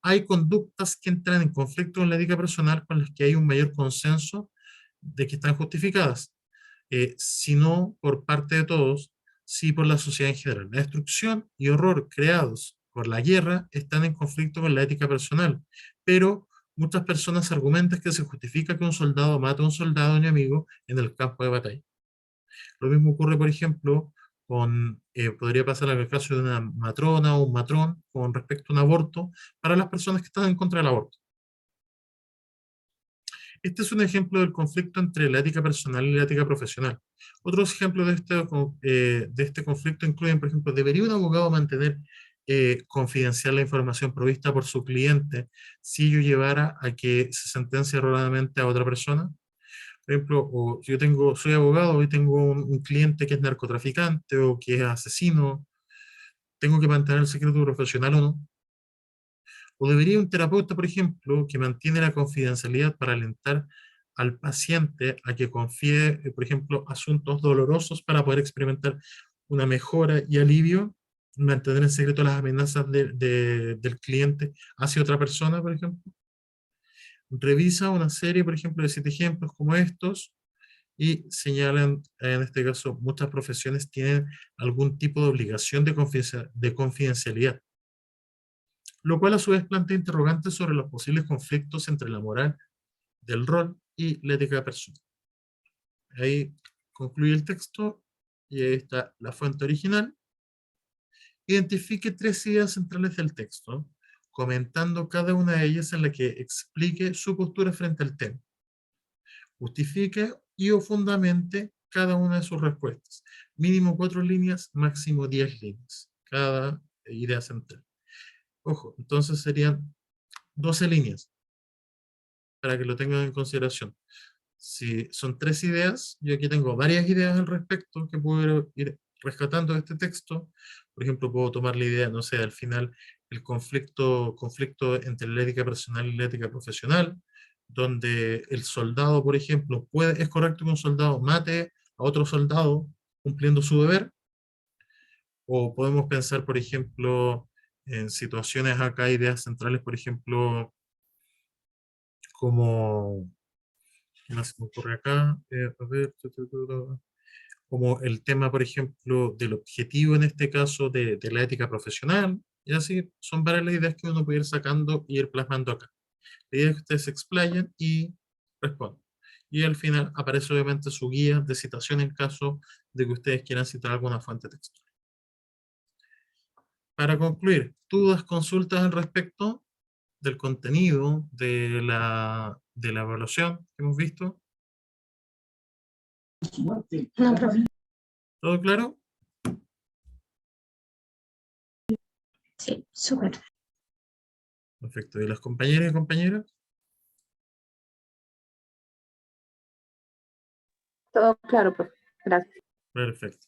Hay conductas que entran en conflicto con la ética personal con las que hay un mayor consenso de que están justificadas, si no por parte de todos, sí por la sociedad en general. La destrucción y horror creados por la guerra están en conflicto con la ética personal, pero muchas personas argumentan que se justifica que un soldado mate a un soldado enemigo en el campo de batalla. Lo mismo ocurre, por ejemplo, podría pasar en el caso de una matrona o un matrón con respecto a un aborto para las personas que están en contra del aborto. Este es un ejemplo del conflicto entre la ética personal y la ética profesional. Otros ejemplos de este conflicto incluyen, por ejemplo, ¿debería un abogado mantener confidencial la información provista por su cliente si ello llevara a que se sentencie erróneamente a otra persona? Por ejemplo, o si soy abogado y tengo un cliente que es narcotraficante o que es asesino, ¿tengo que mantener el secreto profesional o no? ¿O debería un terapeuta, por ejemplo, que mantiene la confidencialidad para alentar al paciente a que confíe, por ejemplo, asuntos dolorosos para poder experimentar una mejora y alivio, mantener en secreto las amenazas del cliente hacia otra persona, por ejemplo? revisa una serie, por ejemplo, de 7 ejemplos como estos, y señalan, en este caso, muchas profesiones tienen algún tipo de obligación de confidencialidad, lo cual a su vez plantea interrogantes sobre los posibles conflictos entre la moral del rol y la ética personal. Ahí concluye el texto, y ahí está la fuente original. Identifique 3 ideas centrales del texto, comentando cada una de ellas en la que explique su postura frente al tema. Justifique y o fundamente cada una de sus respuestas. Mínimo 4 líneas, máximo 10 líneas. Cada idea central. Ojo, entonces serían 12 líneas, para que lo tengan en consideración. Si son 3 ideas, yo aquí tengo varias ideas al respecto que puedo ir rescatando de este texto. Por ejemplo, puedo tomar la idea, no sé, al final, el conflicto entre la ética personal y la ética profesional, donde el soldado, por ejemplo, es correcto que un soldado mate a otro soldado cumpliendo su deber, o podemos pensar, por ejemplo, en situaciones acá, ideas centrales, por ejemplo, como, ¿qué más se me ocurre acá? A ver, como el tema, por ejemplo, del objetivo, en este caso, de la ética profesional, y así son varias las ideas que uno puede ir sacando y ir plasmando acá. La idea es que ustedes se explayen y respondan. Y al final aparece obviamente su guía de citación en caso de que ustedes quieran citar alguna fuente textual. Para concluir, ¿dudas, consultas al respecto del contenido de la evaluación que hemos visto? No, profe. ¿Todo claro? Sí, súper. Perfecto. ¿Y las compañeras y compañeras? Todo claro, profe. Gracias. Perfecto.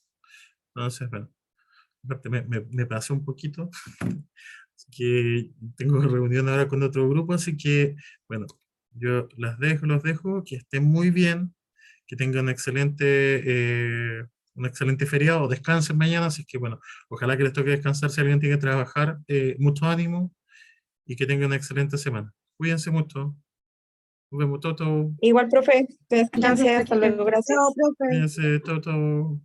Entonces, bueno, aparte me pasé un poquito, así que tengo reunión ahora con otro grupo, así que, bueno, yo los dejo, que estén muy bien, que tengan un excelente feriado, descansen mañana, así que, bueno, ojalá que les toque descansar si alguien tiene que trabajar, mucho ánimo, y que tengan una excelente semana. Cuídense mucho. Nos vemos, todo. Igual, profe, que descanse, Gracias, hasta luego, gracias. Chao, profe. Cuídense, todo.